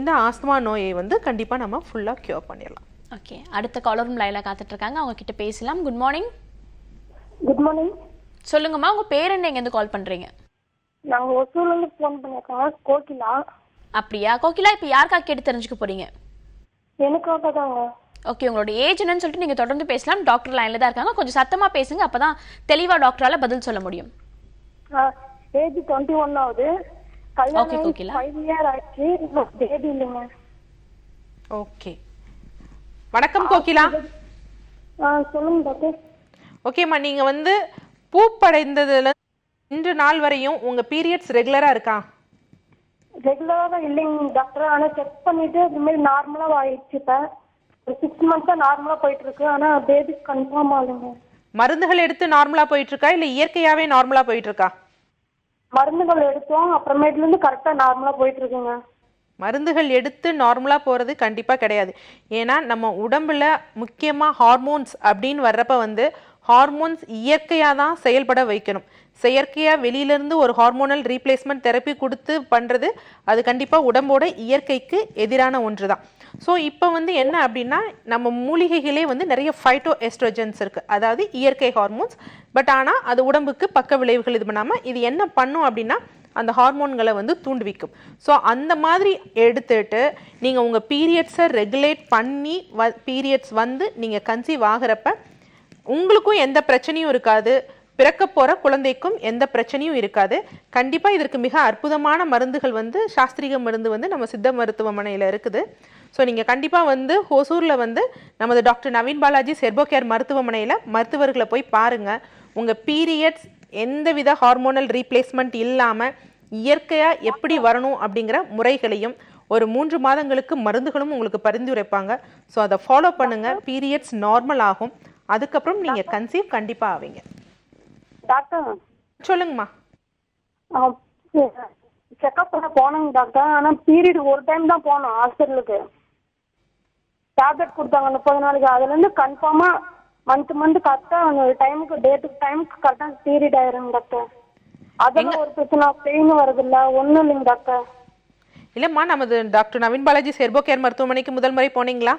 இந்த ஆஸ்துமா நோயை வந்து கண்டிப்பாக நம்ம ஃபுல்லாக க்யூர் பண்ணிடலாம். ஓகே, அடுத்த காலரும் லைனில் காத்துட்டு இருக்காங்க, அவங்க கிட்ட பேசலாம். Good morning. Good morning. சொல்லுங்கம்மா, உங்க பேர் என்ன, எங்கேருந்து கால் பண்றீங்க? நாங்க ஒசூர்ல இருந்து ஃபோன் பண்ணிருக்கோம். கோகிலா. அப்படியா கோகிலா, இப்போ யாருக்காக கேட்டு தெரிஞ்சுக்க போறீங்க? எனக்காக தாங்க. ஓகே, உங்களோட ஏஜ் என்னன்னு சொல்லிட்டு நீங்க தொடர்ந்து பேசலாம். டாக்டர் லைன்ல தான் இருக்காங்க, கொஞ்சம் சத்தமா பேசுங்க, அப்பதான் தெளிவா டாக்டரால பதில் சொல்ல முடியும். ஏஜ் 21 ஆகுது. ஓகே கோகிலா. 5 இயர் ஆயிடுச்சு, பேபி இல்லைங்க. ஓகே, வணக்கம் கோகிலா. சொல்லுங்க டாக்டர். ஓகேம்மா, நீங்கள் வந்து பூப்படைந்ததுல இன்று நாள் வரையும் உங்கள் பீரியட்ஸ் ரெகுலராக இருக்கா? ரெகுலராக இல்லைங்க டாக்டர், ஆனால் செக் பண்ணிட்டு இது மாதிரி நார்மலாக ஆயிடுச்சு. இப்போ ஒரு 6 மந்த்ஸாக நார்மலாக போயிட்டு இருக்கு, ஆனால் பேபி கன்ஃபார்ம் ஆகுங்க. மருந்துகள் எடுத்து நார்மலாக போயிட்டு இருக்கா இல்லை இயற்கையாகவே நார்மலாக போயிட்டு இருக்கா? மருந்துகள் எடுத்தோம், அப்புறமேட்டுலேருந்து கரெக்டாக நார்மலாக போயிட்டு இருக்குங்க. மருந்துகள் எடுத்து நார்மலாக போகிறது கண்டிப்பாக கிடையாது. ஏன்னா நம்ம உடம்புல முக்கியமாக ஹார்மோன்ஸ் அப்படின்னு வர்றப்ப வந்து ஹார்மோன்ஸ் இயற்கையாக தான் செயல்பட வைக்கணும். செயற்கையாக வெளியிலேருந்து ஒரு ஹார்மோனல் ரீப்ளேஸ்மெண்ட் தெரப்பி கொடுத்து பண்ணுறது அது கண்டிப்பாக உடம்போட இயற்கைக்கு எதிரான ஒன்று தான். ஸோ இப்போ வந்து என்ன அப்படின்னா, நம்ம மூலிகைகளே வந்து நிறைய ஃபைட்டோ எஸ்ட்ரோஜன்ஸ் இருக்குது, அதாவது இயற்கை ஹார்மோன்ஸ். பட் ஆனால் அது உடம்புக்கு பக்க விளைவுகள் இது பண்ணாமல் இது என்ன பண்ணும் அப்படின்னா அந்த ஹார்மோன்களை வந்து தூண்டுவிக்கும். ஸோ அந்த மாதிரி எடுத்துட்டு நீங்கள் உங்கள் பீரியட்ஸை ரெகுலேட் பண்ணி பீரியட்ஸ் வந்து நீங்கள் கன்சீவ் ஆகிறப்ப உங்களுக்கும் எந்த பிரச்சனையும் இருக்காது, பிறக்க போகிற குழந்தைக்கும் எந்த பிரச்சனையும் இருக்காது. கண்டிப்பாக இதற்கு மிக அற்புதமான மருந்துகள் வந்து சாஸ்திரிக மருந்து வந்து நம்ம சித்த மருத்துவமனையில் இருக்குது. ஸோ நீங்கள் கண்டிப்பாக வந்து ஹொசூரில் வந்து நமது டாக்டர் நவீன் பாலாஜி செர்போகேர் மருத்துவமனையில் மருத்துவர்களை போய் பாருங்கள். உங்கள் பீரியட்ஸ் எந்தவித ஹார்மோனல் ரீப்ளேஸ்மெண்ட் இல்லாமல் இயற்கையாக எப்படி வரணும் அப்படிங்கிற முறைகளையும் ஒரு 3 மாதங்களுக்கு மருந்துகளும் உங்களுக்கு பரிந்துரைப்பாங்க. ஸோ அதை ஃபாலோ பண்ணுங்கள், பீரியட்ஸ் நார்மல் ஆகும். அதுக்கப்புறம் நீங்கள் கன்சீவ் கண்டிப்பாக ஆவீங்க. டாக்டர் சொல்லுங்கம்மா. செக்அப் பண்ண போனோங்க டாக்டர், ஆனால் பீரியட் ஒரு டைம் தான் போனோம் ஹாஸ்பிட்டலுக்கு. டேப்லெட் கொடுத்தாங்க 30 நாளைக்கு. அதுலேருந்து கன்ஃபார்மாக மந்த் கரெக்டாக அந்த டைமுக்கு டைமுக்கு கரெக்டாக பீரியட் ஆயிருங்க டாக்டர். அதெல்லாம் ஒரு பிரச்சனை, பெயின் வருதில்ல, ஒன்றும் இல்லைங்க டாக்டர். இல்லைம்மா, நமது டாக்டர் நவீன் பாலாஜி செர்போகேர் மருத்துவமனைக்கு முதல் முறை போனீங்களா?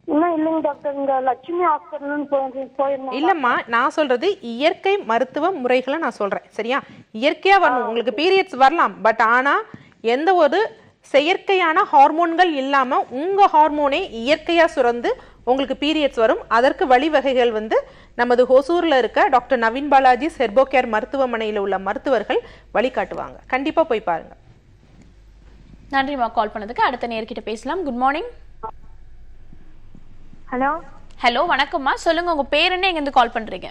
இன்னும் இல்லைங்க டாக்டர், இங்கே லட்சுமி ஹாஸ்பிட்டல்னு போயிருந்தேன். இல்லைம்மா, நான் சொல்கிறது இயற்கை மருத்துவ முறைகளை நான் சொல்கிறேன், சரியா? இயற்கையாக வரணும், உங்களுக்கு பீரியட்ஸ் வரலாம். பட் ஆனால் எந்த ஒரு செயற்கையான ஹார்மோன்கள் இல்லாமல் உங்கள் ஹார்மோனை இயற்கையாக சுரந்து உங்களுக்கு பீரியட்ஸ் வரும். அதற்கு வழிவகைகள் வந்து நமது ஹொசூரில் இருக்க டாக்டர் நவீன் பாலாஜி செர்போகேர் மருத்துவமனையில் உள்ள மருத்துவர்கள் வழிகாட்டுவாங்க. கண்டிப்பாக போய் பாருங்கள். நன்றிமா கால் பண்ணதுக்கு. அடுத்த நேர்கிட்ட பேசலாம். Good morning. ஹலோ ஹலோ, வணக்கம்மா. சொல்லுங்க, உங்க பேர் என்ன, எங்க இருந்து கால் பண்றீங்க?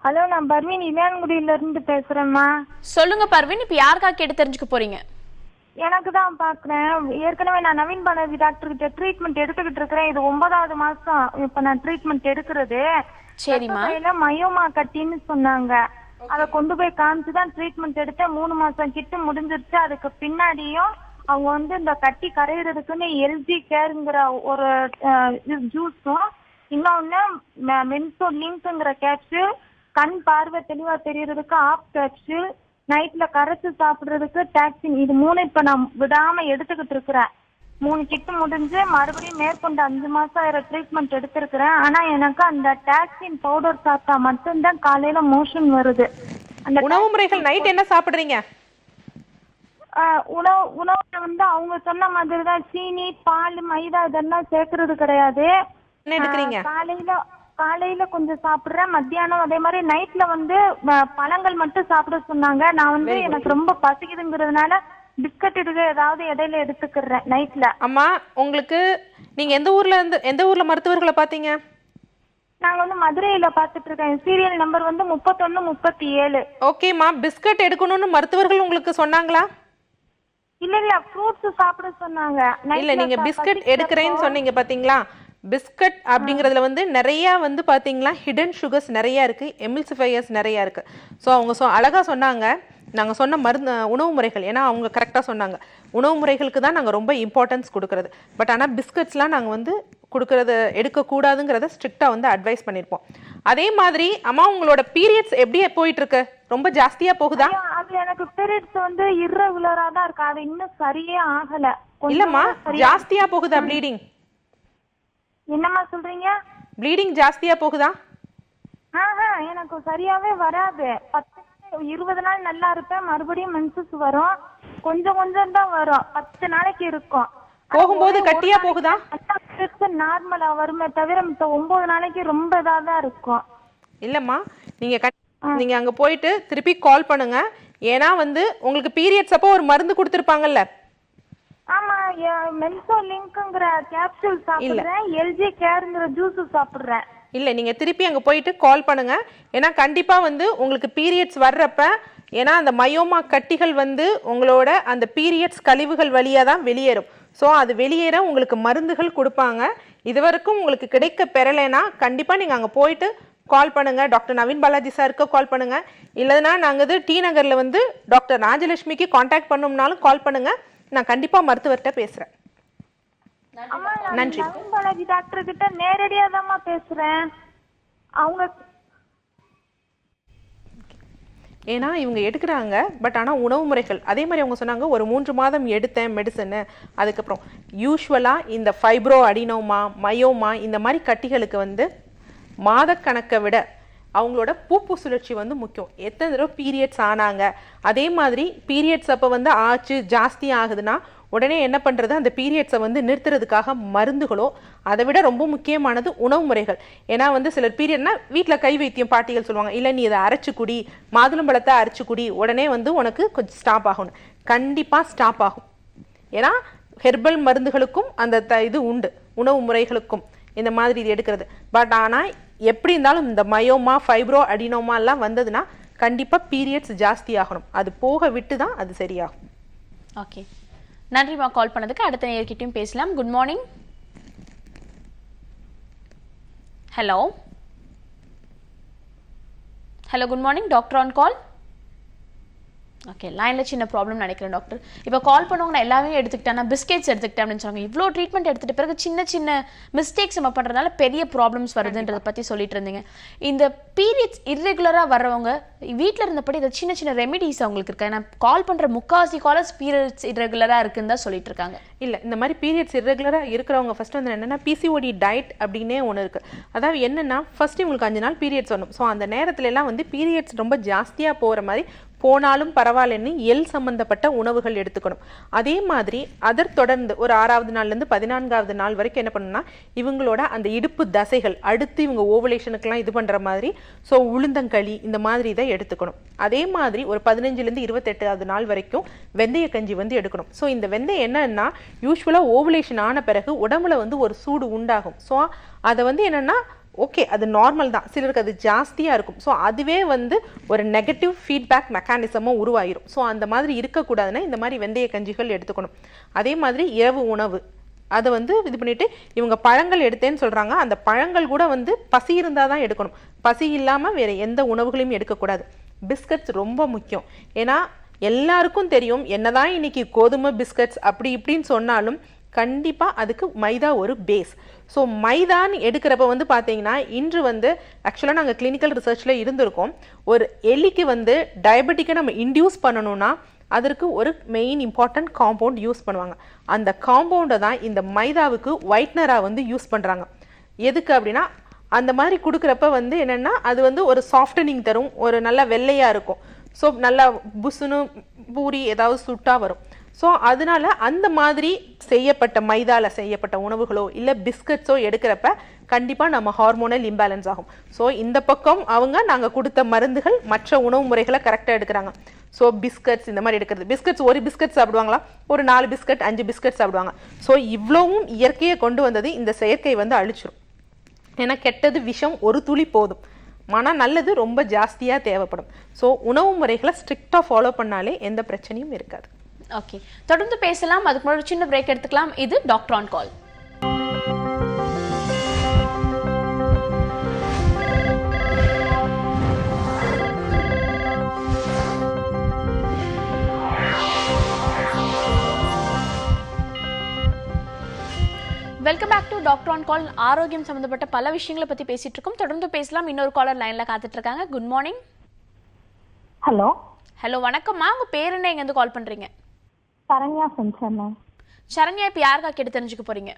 ஹலோ, நான் பர்வீன் இளையான்குடியில இருந்து பேசுறேம்மா. சொல்லுங்க பர்வீன், இப்ப யாருக்காக கேட்டு தெரிஞ்சுக்க போறீங்க? எனக்கு தான் பாக்குறேன். ஏற்கனவே நான் நவீன் பாலாஜி டாக்டர் கிட்ட ட்ரீட்மெண்ட் எடுத்துக்கிட்டு இருக்கிறேன். இது 9வது மாசம் இப்ப நான் ட்ரீட்மெண்ட் எடுக்கிறது. சரிம்மா. மயோமா கட்டின்னு சொன்னாங்க. அத கொண்டு போய் காமிச்சுதான் ட்ரீட்மெண்ட் எடுத்தேன். 3 மாசம் கிட்ட முடிஞ்சிருச்சு. அதுக்கு பின்னாடியும் அவங்க வந்து இந்த கட்டி கரையிறதுக்குன்னு எல்ஜி கேருங்கிற ஒரு ஜூஸும், இன்னொன்னு மென்சோலிங்க்ங்கிற கேப்சூல், கண் பார்வை தெளிவா தெரியறதுக்கு ஆப் கேப்சூல், நைட்ல கரைச்சு சாப்பிடுறதுக்கு டாக்ஸின், இது 3 இப்ப நான் விடாம எடுத்துக்கிட்டு இருக்கிறேன். 3 கிட்டு முடிஞ்சு மறுபடியும் மேற்கொண்டு 5 மாசம் ஆயிர ட்ரீட்மெண்ட் எடுத்திருக்கிறேன். ஆனா எனக்கு அந்த டாக்ஸின் பவுடர் சாப்பிட்டா மட்டும்தான் காலையில மோஷன் வருது. அந்த உணவு முறைகள் நைட் என்ன சாப்பிடுறீங்க? உணவுல வந்து அவங்க சொன்ன மாதிரிதான் சீனி, பால், மைதா இதெல்லாம் சேர்க்கறது கிடையாது. என்ன எடுக்கிறீங்க? காலையில கொஞ்சம் சாப்பிடுறேன், மத்தியானம் அதே மாதிரி நைட்ல வந்து பழங்கள் மட்டும் சாப்பிட சொன்னாங்க. நான் வந்து எனக்கு ரொம்ப பசிக்குதுங்கிறதுனால பிஸ்கட் இருக்கு ஏதாவது இடையில எடுத்துக்கிறேன் நைட்ல. அம்மா, உங்களுக்கு நீங்க எந்த ஊர்ல மருத்துவர்களை பாத்தீங்க? நாங்க வந்து மதுரையில பாத்துட்டு இருக்கேன். சீரியல் நம்பர் வந்து 31 37. ஓகேம்மா, பிஸ்கட் எடுக்கணும்னு மருத்துவர்கள் உங்களுக்கு சொன்னாங்களா? இல்ல ஃப்ரூட்ஸ் சாப்பிட சொன்னாங்க. இல்ல, நீங்க பிஸ்கட் எடுக்கிறேன்னு சொன்னீங்க பாத்தீங்களா? பிஸ்கட் அப்படிங்கறதுல வந்து நிறைய வந்து பாத்தீங்களா ஹிடன் சுகர்ஸ் நிறைய இருக்கு, எமில்சிஃபையர்ஸ் நிறைய இருக்கு. ஸோ அவங்க அழகா சொன்னாங்க. நாங்கள் சொன்ன உணவு முறைகள், ஏன்னா அவங்க கரெக்டாக சொன்னாங்க, உணவு முறைகளுக்கு தான் நாங்கள் ரொம்ப இம்பார்ட்டன்ஸ் கொடுக்கறது. பட் ஆனால் பிஸ்கட்ஸ்லாம் நாங்கள் வந்து கொடுக்கறது எடுக்கக்கூடாதுங்கிறத ஸ்ட்ரிக்டாக வந்து அட்வைஸ் பண்ணியிருப்போம். அதே மாதிரி அம்மா, உங்களோட பீரியட்ஸ் எப்படி போயிட்டு இருக்கு? ரொம்ப ஜாஸ்தியா போகுதா? அது எனக்கு பீரியட்ஸ் வந்து இர்ரெகுலரா தான் இருக்கு. அது இன்னும் சரியே ஆகல. இல்லம்மா, ஜாஸ்தியா போகுதா ப்ளீடிங்? என்னம்மா சொல்றீங்க? ப்ளீடிங் ஜாஸ்தியா போகுதா? எனக்கு சரியாவே வராது. 20 நாள் நல்லா இருப்பேன், மறுபடியும் மென்சஸ் வரும். கொஞ்சம் தான் வரும். 10 நாளைக்கு இருக்கும். போகும்போது கட்டியா போகுதா? நார்மலா வருமே தவிர 9 நாளைக்கு ரொம்ப இதாதான் இருக்கும். இல்லம்மா, நீங்க அங்க போயிட்டு திருப்பி கால் பண்ணுங்க. ஏன்னா வந்து உங்களுக்கு பீரியட்ஸ் அப்போ ஒரு மருந்து கொடுத்திருப்பாங்கல்ல. ஆமா, மென்சோலிங்க்ங்கிற கேப்சூல் சாப்பிடுறேன், எல்ஜி கேர்ங்கிற ஜூஸ் சாப்பிடுறேன். இல்லை, நீங்கள் திருப்பி அங்கே போயிட்டு கால் பண்ணுங்கள். ஏன்னா கண்டிப்பாக வந்து உங்களுக்கு பீரியட்ஸ் வர்றப்ப, ஏன்னா அந்த மயோமா கட்டிகள் வந்து உங்களோட அந்த பீரியட்ஸ் கழிவுகள் வழியாக தான் வெளியேறும். ஸோ அது வெளியேற உங்களுக்கு மருந்துகள் கொடுப்பாங்க. இதுவரைக்கும் உங்களுக்கு கிடைக்க பெறலைன்னா கண்டிப்பாக நீங்கள் அங்கே போயிட்டு கால் பண்ணுங்கள். டாக்டர் நவீன் பாலாஜி சாருக்கு கால் பண்ணுங்கள். இல்லைன்னா நாங்கள் இது டி நகரில் வந்து டாக்டர் ராஜலட்சுமிக்கு காண்டாக்ட் பண்ணோம்னாலும் கால் பண்ணுங்கள். நான் கண்டிப்பாக மருத்துவர்கிட்ட பேசுகிறேன். நன்றி. நவீன் பாலாஜி டாக்டர் கிட்ட நேரடியா தான் பேசுறேன். அவங்க ஏன்னா இவங்க எடுக்கிறாங்க, பட் ஆனால் உணவு முறைகள் அதே மாதிரி அவங்க சொன்னாங்க ஒரு 3 மாதம் எடுத்தேன் மெடிசனு. அதுக்கப்புறம் யூஸ்வலாக இந்த ஃபைப்ரோ அடினோமா, மயோமா இந்த மாதிரி கட்டிகளுக்கு வந்து மாதக்கணக்கை விட அவங்களோட பூப்பு சுழற்சி வந்து முக்கியம். எத்தனை தடவை பீரியட்ஸ் ஆனாங்க, அதே மாதிரி பீரியட்ஸ் அப்போ வந்து ஆச்சு ஜாஸ்தி ஆகுதுன்னா உடனே என்ன பண்ணுறது, அந்த பீரியட்ஸை வந்து நிறுத்துறதுக்காக மருந்துகளோ, அதை விட ரொம்ப முக்கியமானது உணவு முறைகள். ஏன்னா வந்து சிலர் பீரியட்னா வீட்டில் கை வைத்தியம் பாட்டிகள் சொல்லுவாங்க, இல்லை நீ இதை அரைச்சு குடி, மாதுளம்பழத்தை அரைச்சு குடி, உடனே வந்து உனக்கு கொஞ்சம் ஸ்டாப் ஆகணும். கண்டிப்பாக ஸ்டாப் ஆகும். ஏன்னா ஹெர்பல் மருந்துகளுக்கும் அந்த இது உண்டு, உணவு முறைகளுக்கும் இந்த மாதிரி இது எடுக்கிறது. பட் ஆனால் எப்படி இருந்தாலும் இந்த மயோமா, ஃபைப்ரோ அடினோமா எல்லாம் வந்ததுன்னா கண்டிப்பாக பீரியட்ஸ் ஜாஸ்தி ஆகணும். அது போக விட்டு தான் அது சரியாகும். ஓகே, நன்றிமா கால் பண்ணதுக்கு. அடுத்த நேயர்கிட்டயும் பேசலாம். Good morning. Hello hello, good morning. Doctor on call. Okay, லைனில் சின்ன ப்ராப்ளம் நினைக்கிறேன் டாக்டர். இப்போ கால் பண்ணுவாங்க, நான் எல்லாமே எடுத்துக்கிட்டேன், நான் பிஸ்கெட்ஸ் எடுத்துக்கிட்டேன் அப்படின்னு சொன்னாங்க. இவ்வளோ ட்ரீட்மெண்ட் எடுத்துகிட்ட பிறகு சின்ன சின்ன மிஸ்டேக்ஸ் நம்ம பண்ணுறதுனால பெரிய ப்ராப்ளம்ஸ் வருதுன்றதை பற்றி சொல்லிட்டு இருந்தீங்க. இந்த பீரியட்ஸ் இர்ரெகுலராக வர்றவங்க வீட்டில் இருந்தபடி இதை சின்ன சின்ன ரெமிடிஸ் அவங்களுக்கு இருக்கா? நான் கால் பண்ணுற முக்காவாசி காலர்ஸ் பீரியட்ஸ் இர்ரெகுலராக இருக்குன்னு தான் சொல்லிட்டு இருக்காங்க. இல்லை, இந்த மாதிரி பீரியட்ஸ் இர்ரெகுலராக இருக்கிறவங்க ஃபஸ்ட்டு வந்து என்னென்னா பிசிஓடி டயட் அப்படின்னே ஒன்று இருக்குது. அதாவது என்னென்னா ஃபஸ்ட்டு உங்களுக்கு 5 நாள் பீரியட்ஸ் வரணும். ஸோ அந்த நேரத்துல எல்லாம் வந்து பீரியட்ஸ் ரொம்ப ஜாஸ்தியாக போகிற மாதிரி போனாலும் பரவாயில்லன்னு எல் சம்பந்தப்பட்ட உணவுகள் எடுத்துக்கணும். அதே மாதிரி அதர் தொடர்ந்து ஒரு 6வது நாள்லேருந்து 14வது நாள் வரைக்கும் என்ன பண்ணணும்னா இவங்களோட அந்த இடுப்பு தசைகள் அடுத்து இவங்க ஓவலேஷனுக்கெல்லாம் இது பண்ணுற மாதிரி ஸோ உளுந்தங்களி இந்த மாதிரி இதை எடுத்துக்கணும். அதே மாதிரி ஒரு 15லேருந்து 28வது நாள் வரைக்கும் வெந்தய கஞ்சி வந்து எடுக்கணும். ஸோ இந்த வெந்தயம் என்னன்னா யூஸ்வலாக ஓவுலேஷன் ஆன பிறகு உடம்புல வந்து ஒரு சூடு உண்டாகும். ஸோ அதை வந்து என்னன்னா ஓகே அது நார்மல் தான், சிலருக்கு அது ஜாஸ்தியாக இருக்கும். ஸோ அதுவே வந்து ஒரு நெகட்டிவ் ஃபீட்பேக் மெக்கானிசமாக உருவாயிரும். ஸோ அந்த மாதிரி இருக்கக்கூடாதுன்னா இந்த மாதிரி வெந்தய கஞ்சிகள் எடுத்துக்கணும். அதே மாதிரி இரவு உணவு அதை வந்து இது பண்ணிட்டு இவங்க பழங்கள் எடுத்தேன்னு சொல்கிறாங்க. அந்த பழங்கள் கூட வந்து பசி இருந்தால் தான் எடுக்கணும், பசி இல்லாமல் வேறு எந்த உணவுகளையும் எடுக்கக்கூடாது. பிஸ்கட்ஸ் ரொம்ப முக்கியம். ஏன்னா எல்லாருக்கும் தெரியும் என்னதான் இன்னைக்கு கோதுமை பிஸ்கட்ஸ் அப்படி இப்படின்னு சொன்னாலும் கண்டிப்பாக அதுக்கு மைதா ஒரு பேஸ். ஸோ மைதான்னு எடுக்கிறப்ப வந்து பார்த்தீங்கன்னா இன்று வந்து ஆக்சுவலாக நாங்கள் கிளினிக்கல் ரிசர்ச்சில் இருந்திருக்கோம். ஒரு எலிக்கு வந்து டயபெட்டிக்கை நம்ம இன்டியூஸ் பண்ணணும்னா அதற்கு ஒரு மெயின் இம்பார்ட்டன்ட் காம்பவுண்ட் யூஸ் பண்ணுவாங்க. அந்த காம்பவுண்டை தான் இந்த மைதாவுக்கு ஒயிட்னராக வந்து யூஸ் பண்ணுறாங்க. எதுக்கு அப்படின்னா அந்த மாதிரி கொடுக்குறப்ப வந்து என்னென்னா அது வந்து ஒரு சாஃப்டனிங் தரும், ஒரு நல்ல வெள்ளையாக இருக்கும். ஸோ நல்லா புசுன்னு பூரி ஏதாவது சுட்டாக வரும். ஸோ அதனால அந்த மாதிரி செய்யப்பட்ட மைதாவில் செய்யப்பட்ட உணவுகளோ இல்லை பிஸ்கட்ஸோ எடுக்கிறப்ப கண்டிப்பாக நம்ம ஹார்மோனல் இம்பேலன்ஸ் ஆகும். ஸோ இந்த பக்கம் அவங்க நாங்கள் கொடுத்த மருந்துகள் மற்ற உணவு முறைகளை கரெக்டாக எடுக்கிறாங்க. ஸோ பிஸ்கட்ஸ் இந்த மாதிரி எடுக்கிறது, பிஸ்கட்ஸ் ஒரு பிஸ்கட் சாப்பிடுவாங்களா, ஒரு 4 பிஸ்கட் 5 பிஸ்கட் சாப்பிடுவாங்க. ஸோ இவ்வளவும் இயற்கையை கொண்டு வந்தது இந்த செயற்கை வந்து அழிச்சிடும். ஏன்னா கெட்டது விஷம் ஒரு துளி போதும், மன நல்லது ரொம்ப ஜாஸ்தியாக தேவைப்படும். ஸோ உணவு முறைகளை ஸ்ட்ரிக்டாக ஃபாலோ பண்ணாலே எந்த பிரச்சனையும் இருக்காது. ஓகே, தொடர்ந்து பேசலாம். அதுக்கு முன்னாடி சின்ன பிரேக் எடுத்துக்கலாம். இது doctor on call. Welcome back to doctor on call. ஆரோக்கியம் சம்பந்தப்பட்ட பல விஷயங்களை பத்தி பேசிட்டு இருக்கோம். தொடர்ந்து பேசலாம். இன்னொரு காலர் லைன்ல காத்துட்டு இருக்காங்க. Good morning. ஹலோ. ஹலோ, வணக்கம்மா. உங்க பேர் என்ன, எங்க இருந்து கால் பண்றீங்க? சரண்யா சென்சர்ண்ணா. சரண்யா, இப்ப யாருக்கா கேட்டு தெரிஞ்சுக்க போறீங்க?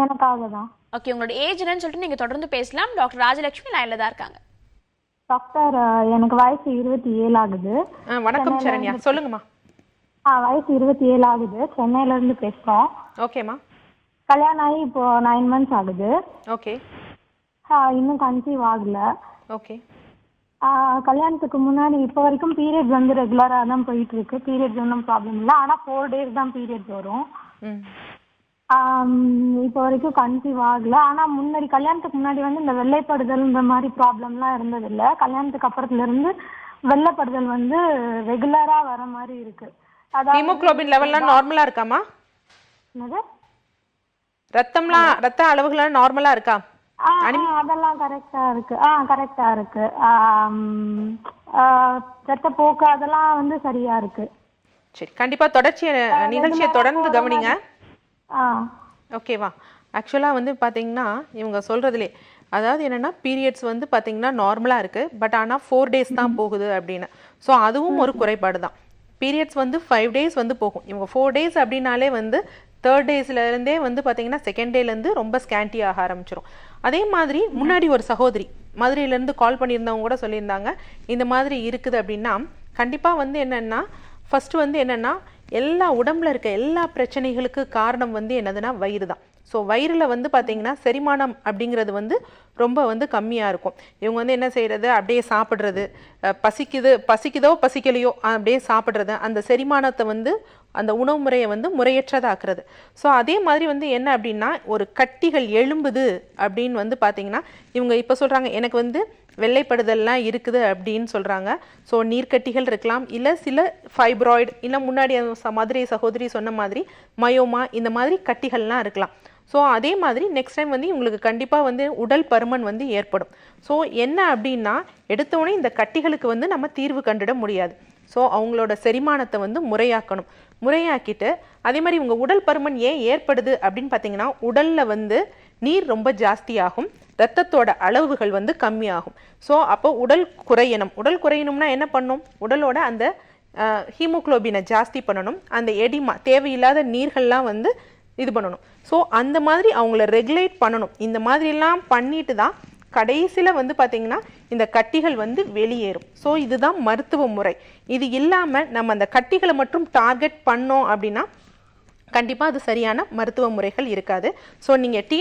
எனக்காக தான். ஓகே, உங்களோட ஏஜ் என்னன்னு சொல்லிட்டு நீங்க தொடர்ந்து பேசலாம். டாக்டர் ராஜலட்சுமி லைன்ல தான் இருக்காங்க. டாக்டர், எனக்கு வயசு 27 ஆகுது. வணக்கம் சரண்யா, சொல்லுங்கம்மா. வயசு 27 ஆகுது. சென்னையில இருந்து பேசுறோம். ஓகேம்மா. கல்யாணம் ஆகி இப்போ 9 மந்த்ஸ் ஆகுது. ஓகே. இன்னும் கன்சீவ் ஆகல. ஓகே. கல்யாணத்துக்கு முன்னாடி இப்போ வரைக்கும் பீரியட்ஸ் வந்து ரெகுலராக தான் போயிட்டு இருக்கு. பீரியட்ஸ் ஒன்றும் ப்ராப்ளம் இல்லை. ஆனால் 4 days தான் பீரியட்ஸ் வரும். இப்போ வரைக்கும் கன்சீவ் ஆகல. ஆனால் முன்னாடி கல்யாணத்துக்கு முன்னாடி வந்து இந்த வெள்ளைப்படுதல் இந்த மாதிரி ப்ராப்ளம்லாம் இருந்ததில்லை. கல்யாணத்துக்கு அப்புறத்துல இருந்து வெள்ளைப்படுதல் வந்து ரெகுலரா வர மாதிரி இருக்கு. ஹீமோகுளோபின் லெவல்லாம் நார்மலா இருக்காமா? என்னது? ரத்த அளவுகள் நார்மலா இருக்கா? அதெல்லாம் கரெக்டா இருக்கு. கரெக்டா இருக்கு. ரத்த போக்கு அதெல்லாம் வந்து சரியா இருக்கு. சரி, கண்டிப்பா நிகழ்ச்சியை தொடர்ந்து கவனிங்க. ஓகேவா? ஆக்சுவலா வந்து பாத்தீங்கன்னா இவங்க சொல்றதுலே அதாவது என்னன்னா பீரியட்ஸ் வந்து பாத்தீங்கன்னா நார்மலா இருக்கு, பட் ஆனா 4 days தான் போகுது அப்படின்னு. ஸோ அதுவும் ஒரு குறைபாடு தான். பீரியட்ஸ் வந்து 5 days வந்து போகும். இவங்க 4 days அப்படின்னாலே வந்து 3rd daysலேருந்தே வந்து பார்த்தீங்கன்னா 2nd dayலேருந்து ரொம்ப ஸ்கேண்டி ஆக ஆரம்பிச்சிடும். அதே மாதிரி முன்னாடி ஒரு சகோதரி மதுரையிலேருந்து கால் பண்ணியிருந்தவங்க கூட சொல்லியிருந்தாங்க இந்த மாதிரி இருக்குது அப்படின்னா. கண்டிப்பாக வந்து என்னென்னா ஃபஸ்ட்டு வந்து என்னென்னா எல்லா உடம்புல இருக்க எல்லா பிரச்சனைகளுக்கு காரணம் வந்து என்னதுன்னா வயிறு தான். ஸோ வயிறில் வந்து பார்த்தீங்கன்னா செரிமானம் அப்படிங்கிறது வந்து ரொம்ப வந்து கம்மியாக இருக்கும். இவங்க வந்து என்ன செய்கிறது, அப்படியே சாப்பிட்றது, பசிக்குதோ பசிக்கலையோ அப்படியே சாப்பிட்றது, அந்த செரிமானத்தை வந்து அந்த உணவு முறையை வந்து முறையற்றதாக்குறது. ஸோ அதே மாதிரி வந்து என்ன அப்படின்னா ஒரு கட்டிகள் எழும்புது அப்படின்னு வந்து பார்த்தீங்கன்னா இவங்க இப்போ சொல்கிறாங்க எனக்கு வந்து வெள்ளைப்படுதல்லாம் இருக்குது அப்படின்னு சொல்கிறாங்க. ஸோ நீர்க்கட்டிகள் இருக்கலாம், இல்லை சில ஃபைப்ராய்டு, இல்லை முன்னாடி மதுரை சகோதரி சொன்ன மாதிரி மயோமா, இந்த மாதிரி கட்டிகள்லாம் இருக்கலாம். ஸோ அதே மாதிரி நெக்ஸ்ட் டைம் வந்து இவங்களுக்கு கண்டிப்பாக வந்து உடல் பருமன் வந்து ஏற்படும். ஸோ என்ன அப்படின்னா எடுத்தோடனே இந்த கட்டிகளுக்கு வந்து நம்ம தீர்வு கண்டிட முடியாது. ஸோ அவங்களோட செரிமானத்தை வந்து முறையாக்கிட்டு அதே மாதிரி இவங்க உடல் பருமன் ஏன் ஏற்படுது அப்படின்னு பார்த்தீங்கன்னா உடலில் வந்து நீர் ரொம்ப ஜாஸ்தியாகும், ரத்தத்தோட அளவுகள் வந்து கம்மியாகும். ஸோ அப்போ உடல் குறையணும்னா என்ன பண்ணும், உடலோட அந்த ஹீமோகுளோபினை ஜாஸ்தி பண்ணணும், அந்த எடிமா தேவையில்லாத நீர்கள்லாம் வந்து இது பண்ணணும். ஸோ அந்த மாதிரி அவங்கள ரெகுலேட் பண்ணணும். இந்த மாதிரிலாம் பண்ணிட்டு தான் கடைசியில் வந்து பார்த்திங்கன்னா இந்த கட்டிகள் வந்து வெளியேறும். ஸோ இதுதான் மருத்துவ முறை. இது இல்லாமல் நம்ம அந்த கட்டிகளை மட்டும் டார்கெட் பண்ணோம் அப்படின்னா கண்டிப்பாக அது சரியான மருத்துவ முறைகள் இருக்காது. ஸோ நீங்கள் டி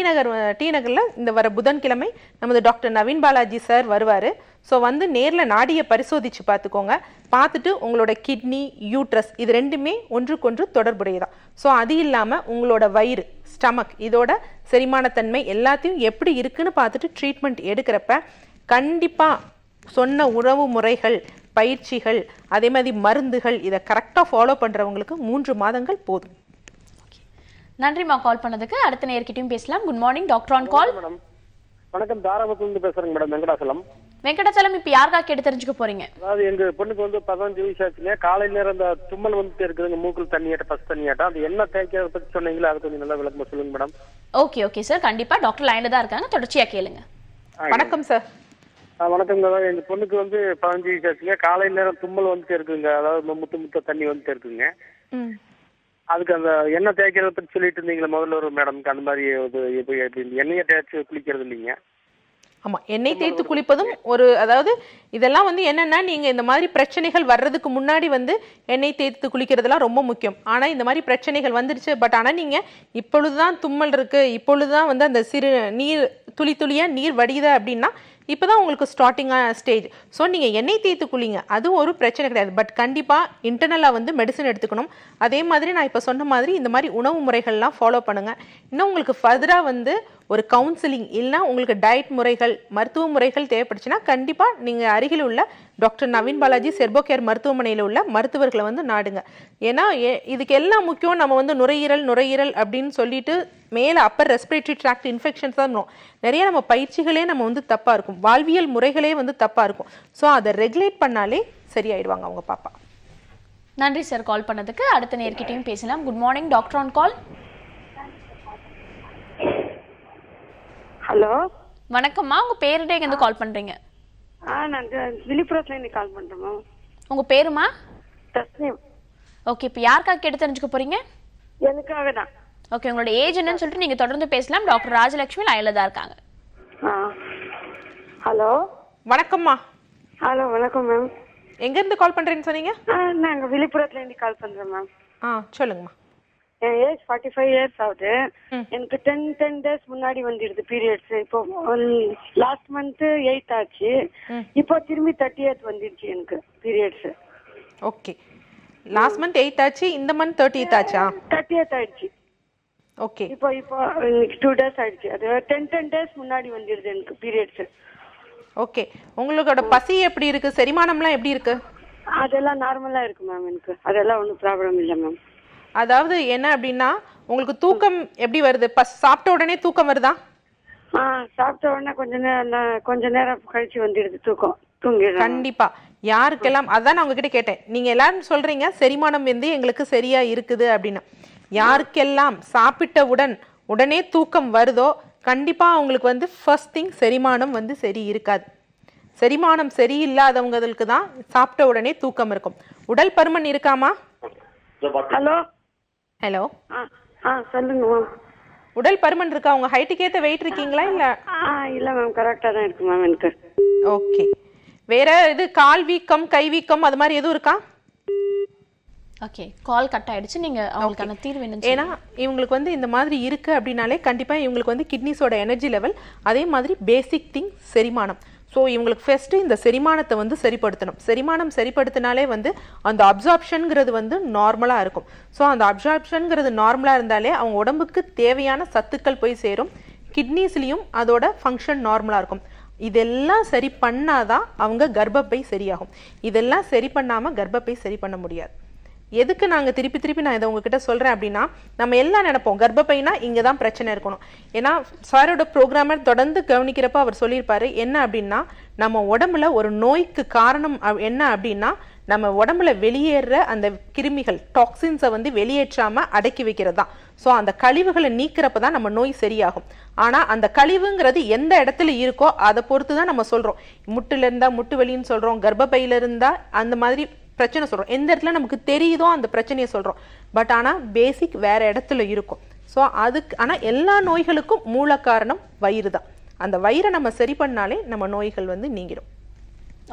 நகரில் இந்த வர புதன்கிழமை நமது டாக்டர் நவீன் பாலாஜி சார் வருவார். ஸோ வந்து நேரில் நாடியை பரிசோதித்து பார்த்துக்கோங்க. பார்த்துட்டு உங்களோட கிட்னி, யூட்ரஸ் இது ரெண்டுமே ஒன்றுக்கொன்று தொடர்புடையதான். ஸோ அது இல்லாமல் உங்களோட வயிறு, ஸ்டமக் இதோட செரிமானத்தன்மை எல்லாத்தையும் எப்படி இருக்குன்னு பார்த்துட்டு ட்ரீட்மெண்ட் எடுக்கிறப்ப கண்டிப்பாக சொன்ன உணவு முறைகள், பயிற்சிகள், அதே மாதிரி மருந்துகள் இதை கரெக்டாக ஃபாலோ பண்ணுறவங்களுக்கு 3 மாதங்கள் போதும். நன்றிம்மா கால் பண்ணதுக்கு. அடுத்த நேர்கிட்டையும் பேசலாம். Good morning doctor on call. Madam வணக்கம், தாராபுரத்துலேருந்து பேசுகிறேங்க மேடம். வெங்கடாச்சலம், இப்போ யாருக்கா கேட்டு தெரிஞ்சுக்க போறீங்க? அதாவது எங்க பொண்ணுக்கு வந்து 15 வயசு ஆச்சுங்க. காலை நேரம் அந்த தும்மல் வந்துட்டு இருக்குதுங்க, மூக்கில் தண்ணியாட்டம், பஸ் தண்ணியாட்டம். அது என்ன தேய்க்கிறத பற்றி சொன்னீங்களா, அது கொஞ்சம் நல்லா விளக்கமா சொல்லுங்க மேடம். ஓகே சார், கண்டிப்பா டாக்டர் லைன்ல தான் இருக்காங்க, தொடர்ச்சியா கேளுங்க. வணக்கம் சார். வணக்கங்க. அதாவது எங்க பொண்ணுக்கு வந்து 15 வயசு ஆச்சுங்க. காலை நேரம் தும்மல் வந்துட்டு இருக்குங்க, அதாவது முத்த தண்ணி வந்துட்டு இருக்குங்க. அதுக்கு அந்த எண்ணெய் தேய்க்கிறத பற்றி சொல்லிட்டு இருந்தீங்களா முதல்ல ஒரு மேடம்க்கு, அந்த மாதிரி எண்ணெயை தேய்ச்சி குளிக்கிறது இல்லைங்க. ஆமாம், எண்ணெய் தேய்த்து குளிப்பதும் ஒரு, அதாவது இதெல்லாம் வந்து என்னென்னா நீங்கள் இந்த மாதிரி பிரச்சனைகள் வர்றதுக்கு முன்னாடி வந்து எண்ணெய் தேய்த்து குளிக்கிறதுலாம் ரொம்ப முக்கியம். ஆனால் இந்த மாதிரி பிரச்சனைகள் வந்துடுச்சு, பட் ஆனால் நீங்கள் இப்பொழுது தான் தும்மல் இருக்குது, இப்பொழுது தான் வந்து அந்த சிறு நீர் துளி துளியாக நீர் வடியுது அப்படின்னா இப்போ தான் உங்களுக்கு ஸ்டார்டிங்கான ஸ்டேஜ். ஸோ நீங்கள் எண்ணெய் தேய்த்து குளிங்க, அது ஒரு பிரச்சனை கிடையாது. பட் கண்டிப்பாக இன்டர்னலாக வந்து மெடிசன் எடுத்துக்கணும். அதே மாதிரி நான் இப்போ சொன்ன மாதிரி இந்த மாதிரி உணவு முறைகள்லாம் ஃபாலோ பண்ணுங்கள். இன்னும் உங்களுக்கு ஃபர்தராக வந்து ஒரு கவுன்சிலிங் இல்லைனா உங்களுக்கு டயட் முறைகள், மருத்துவ முறைகள் தேவைப்படுச்சுன்னா கண்டிப்பாக நீங்கள் அருகில் உள்ள டாக்டர் நவீன் பாலாஜி செர்போகேர் மருத்துவமனையில் உள்ள மருத்துவர்களை வந்து நாடுங்க. ஏன்னா இதுக்கு எல்லாம் முக்கியம். நம்ம வந்து நுரையீரல் அப்படின்னு சொல்லிட்டு மேலே அப்பர் ரெஸ்பிரேட்டரி ட்ராக்ட் இன்ஃபெக்ஷன்ஸ் தான் பண்ணுவோம். நிறைய நம்ம பயிற்சிகளே நம்ம வந்து தப்பாக இருக்கும், வாழ்வியல் முறைகளே வந்து தப்பாக இருக்கும். ஸோ அதை ரெகுலேட் பண்ணாலே சரியாயிடுவாங்க அவங்க பாப்பா. நன்றி சார் கால் பண்ணதுக்கு. அடுத்த நேர்கிட்டையும் பேசலாம். Good morning doctor on call. Hello வணக்கம்மா, உங்க பேருடே எங்க கால் பண்றீங்க? நான் விழுப்புரத்துல இருந்து கால் பண்றேன் மேம். உங்க பேருமா? தஸ்னீம். ஓகே, இப்போ யாருக்காக கேட்டு தெரிஞ்சுக்க போறீங்க? எனக்காக தான். ஓகே, உங்களோட ஏஜ் என்னன்னு சொல்லிட்டு நீங்க தொடர்ந்து பேசலாம். டாக்டர் ராஜலட்சுமி லைன்ல தான் இருக்காங்க. ஹலோ வணக்கம்மா. ஹலோ வணக்கம் மேம். எங்க இருந்து கால் பண்றீங்கன்னு சொன்னீங்க? நாங்க விழுப்புரத்துல இருந்து கால் பண்றோம் மேம். சொல்லுங்கம்மா. என் ஏஜ் 45 இயர்ஸ் ஆகுது. எனக்கு 10 டேஸ் முன்னாடி வந்துடுது பீரியட்ஸ். இப்போ லாஸ்ட் மந்த் 8 ஆச்சு, இப்போ திரும்பி 30th வந்துடுச்சு எனக்கு பீரியட்ஸ். ஓகே, லாஸ்ட் மந்த் 8 ஆச்சு, இந்த மந்த் 30th ஆச்சா? 30th ஆயிடுச்சு. ஓகே, இப்போ 2 டேஸ் ஆயிடுச்சு. அது 10 டேஸ் முன்னாடி வந்துடுது எனக்கு பீரியட்ஸ். ஓகே, உங்களோட பசி எப்படி இருக்கு, செரிமானம்லாம் எப்படி இருக்கு? அதெல்லாம் நார்மலா இருக்கு மேம். எனக்கு அதெல்லாம் ஒன்றும் ப்ராப்ளம் இல்லை மேம். அதாவது என்ன அப்படின்னா உங்களுக்கு தூக்கம் எப்படி வருது? சாப்பிட்ட உடனே தூக்கம் வருதா? சாப்பிட்ட உடனே கொஞ்ச நேரம் கழிச்சு வந்துடுது தூக்கம், தூங்கிடுறேன். கண்டிப்பா. யாருக்கெல்லாம், அதான் நான் உங்ககிட்ட கேட்டேன், நீங்க எல்லாரும் சொல்றீங்க செரிமானம் வந்து எங்களுக்கு சரியா இருக்குது அப்படின்னு. யாருக்கெல்லாம் சாப்பிட்டவுடன் உடனே தூக்கம் வருதோ கண்டிப்பா அவங்களுக்கு வந்து ஃபர்ஸ்ட் திங் செரிமானம் வந்து சரி இருக்காது. செரிமானம் சரியில்லாதவங்களுக்கு தான் சாப்பிட்ட உடனே தூக்கம் இருக்கும். உடல் பருமன் இருக்காமா? ஹலோ ஹலோ சொல்லுங்க மேம். உடல் பருமன் இருக்கா? உங்க ஹைட்டுக்கு ஏத்த வெயிட் இருக்கீங்களா? இல்ல இல்ல மேம், கரெக்டா தான் இருக்கு மேம் எனக்கு. ஓகே, வேற இது கால் வீக்கம், கை வீக்கம் அது மாதிரி எதுவும் இருக்கா? ஓகே, கால் கட் ஆயிடுச்சு. நீங்க அவங்களுக்கான தீர்வு என்ன? ஏன்னா இவங்களுக்கு வந்து இந்த மாதிரி இருக்கு அப்படின்னாலே கண்டிப்பா இவங்களுக்கு வந்து கிட்னிஸோட எனர்ஜி லெவல், அதே மாதிரி பேசிக் திங் செரிமானம். ஸோ இவங்களுக்கு ஃபர்ஸ்ட்டு இந்த செரிமானத்தை வந்து சரிப்படுத்தணும். செரிமானம் சரிப்படுத்தினாலே வந்து அந்த அப்சார்ப்ஷனுங்கிறது வந்து நார்மலாக இருக்கும். ஸோ அந்த அப்சார்ப்ஷனுங்கிறது நார்மலாக இருந்தாலே அவங்க உடம்புக்கு தேவையான சத்துக்கள் போய் சேரும், கிட்னிஸ்லேயும் அதோட ஃபங்க்ஷன் நார்மலாக இருக்கும். இதெல்லாம் சரி பண்ணாதான் அவங்க கர்ப்பப்பை சரியாகும். இதெல்லாம் சரி பண்ணாமல் கர்ப்பப்பை சரி பண்ண முடியாது. எதுக்கு நாங்கள் திருப்பி நான் இதை உங்ககிட்ட சொல்கிறேன் அப்படின்னா, நம்ம எல்லாம் நினைப்போம் கர்ப்பப்பைனா இங்கே தான் பிரச்சனை இருக்கணும். ஏன்னா சாரோட ப்ரோக்ராமர் தொடர்ந்து கவனிக்கிறப்ப அவர் சொல்லியிருப்பாரு என்ன அப்படின்னா, நம்ம உடம்புல ஒரு நோய்க்கு காரணம் என்ன அப்படின்னா, நம்ம உடம்புல வெளியேற அந்த கிருமிகள், டாக்ஸின்ஸை வந்து வெளியேற்றாமல் அடக்கி வைக்கிறது தான். ஸோ அந்த கழிவுகளை நீக்கிறப்ப தான் நம்ம நோய் சரியாகும். ஆனால் அந்த கழிவுங்கிறது எந்த இடத்துல இருக்கோ அதை பொறுத்து தான் நம்ம சொல்கிறோம். முட்டுல இருந்தால் முட்டு வலின்னு சொல்கிறோம், கர்ப்பப்பையில இருந்தால் அந்த மாதிரி பிரச்சனை சொல்கிறோம். எந்த இடத்துல நமக்கு தெரியுதோ அந்த பிரச்சனையை சொல்கிறோம். பட் ஆனால் பேசிக் வேறு இடத்துல இருக்கும். ஸோ அதுக்கு ஆனால் எல்லா நோய்களுக்கும் மூல காரணம் வயிறு தான். அந்த வயிறை நம்ம சரி பண்ணாலே நம்ம நோய்கள் வந்து நீங்கிடும்.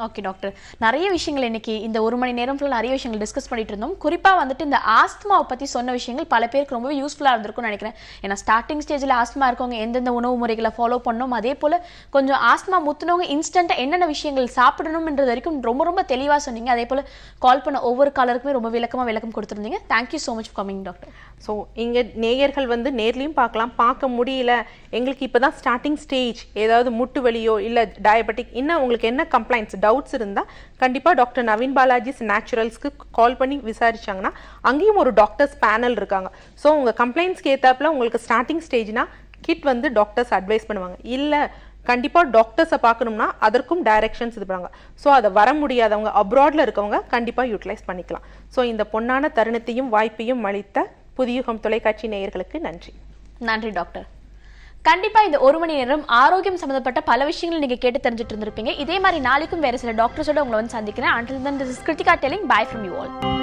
ஓகே டாக்டர், நிறைய விஷயங்கள் இன்னைக்கு இந்த 1 மணி நேரம் ஃபுல்லாக நிறைய விஷயங்கள் டிஸ்கஸ் பண்ணிட்டு இருந்தோம். குறிப்பாக வந்துட்டு இந்த ஆஸ்துமாவை பற்றி சொன்ன விஷயங்கள் பல பேருக்கு ரொம்பவே யூஸ்ஃபுல்லாக இருந்திருக்கும்னு நினைக்கிறேன். ஏன்னா ஸ்டார்டிங் ஸ்டேஜில் ஆஸ்துமா இருக்கவங்க எந்தெந்த உணவு முறைகளை ஃபாலோ பண்ணணும், அதே போல் கொஞ்சம் ஆஸ்துமா முத்துனவங்க இன்ஸ்டண்ட்டாக என்னென்ன விஷயங்கள் சாப்பிடணும்ன்றது வரைக்கும் ரொம்ப ரொம்ப தெளிவாக சொன்னீங்க. அதே போல் கால் பண்ண ஒவ்வொரு காலருக்குமே ரொம்ப விளக்கம் கொடுத்துருந்தீங்க. Thank you so much for coming doctor. So இங்கே நேயர்கள் வந்து நேர்லையும் பார்க்க முடியல, எங்களுக்கு இப்போ தான் ஸ்டார்டிங் ஸ்டேஜ், ஏதாவது முட்டு வலியோ இல்லை டயபெட்டிக், இன்னும் உங்களுக்கு என்ன கம்ப்ளைண்ட்ஸ் டவுட்ஸ் இருந்தால் கண்டிப்பாக டாக்டர் நவீன் பாலாஜிஸ் நேச்சுரல்ஸ்க்கு கால் பண்ணி விசாரிச்சாங்கன்னா அங்கேயும் ஒரு டாக்டர்ஸ் பேனல் இருக்காங்க. ஸோ உங்கள் கம்ப்ளைண்ட்ஸ்க்கு ஏற்றாப்புல உங்களுக்கு ஸ்டார்டிங் ஸ்டேஜ்னா கிட் வந்து டாக்டர்ஸ் அட்வைஸ் பண்ணுவாங்க. இல்லை கண்டிப்பாக டாக்டர்ஸை பார்க்கணும்னா அதற்கும் டைரக்ஷன்ஸ் இது பண்ணுவாங்க. ஸோ அதை வர முடியாதவங்க அப்ராடில் இருக்கவங்க கண்டிப்பாக யூட்டிலைஸ் பண்ணிக்கலாம். ஸோ இந்த பொன்னான தருணத்தையும் வாய்ப்பையும் அளித்த புதியுகம் தொலைக்காட்சி நேயர்களுக்கு நன்றி. நன்றி டாக்டர். கண்டிப்பா இந்த 1 மணி நேரம் ஆரோக்கியம் சம்பந்தப்பட்ட பல விஷயங்கள் நீங்க கேட்டு தெரிஞ்சுட்டு இருந்திருப்பீங்க. இதே மாதிரி நாளைக்கும் வேற சில டாக்டர்ஸோட உங்களை வந்து சந்திக்கிறேன். Until then, this is Kritika telling bye from you all.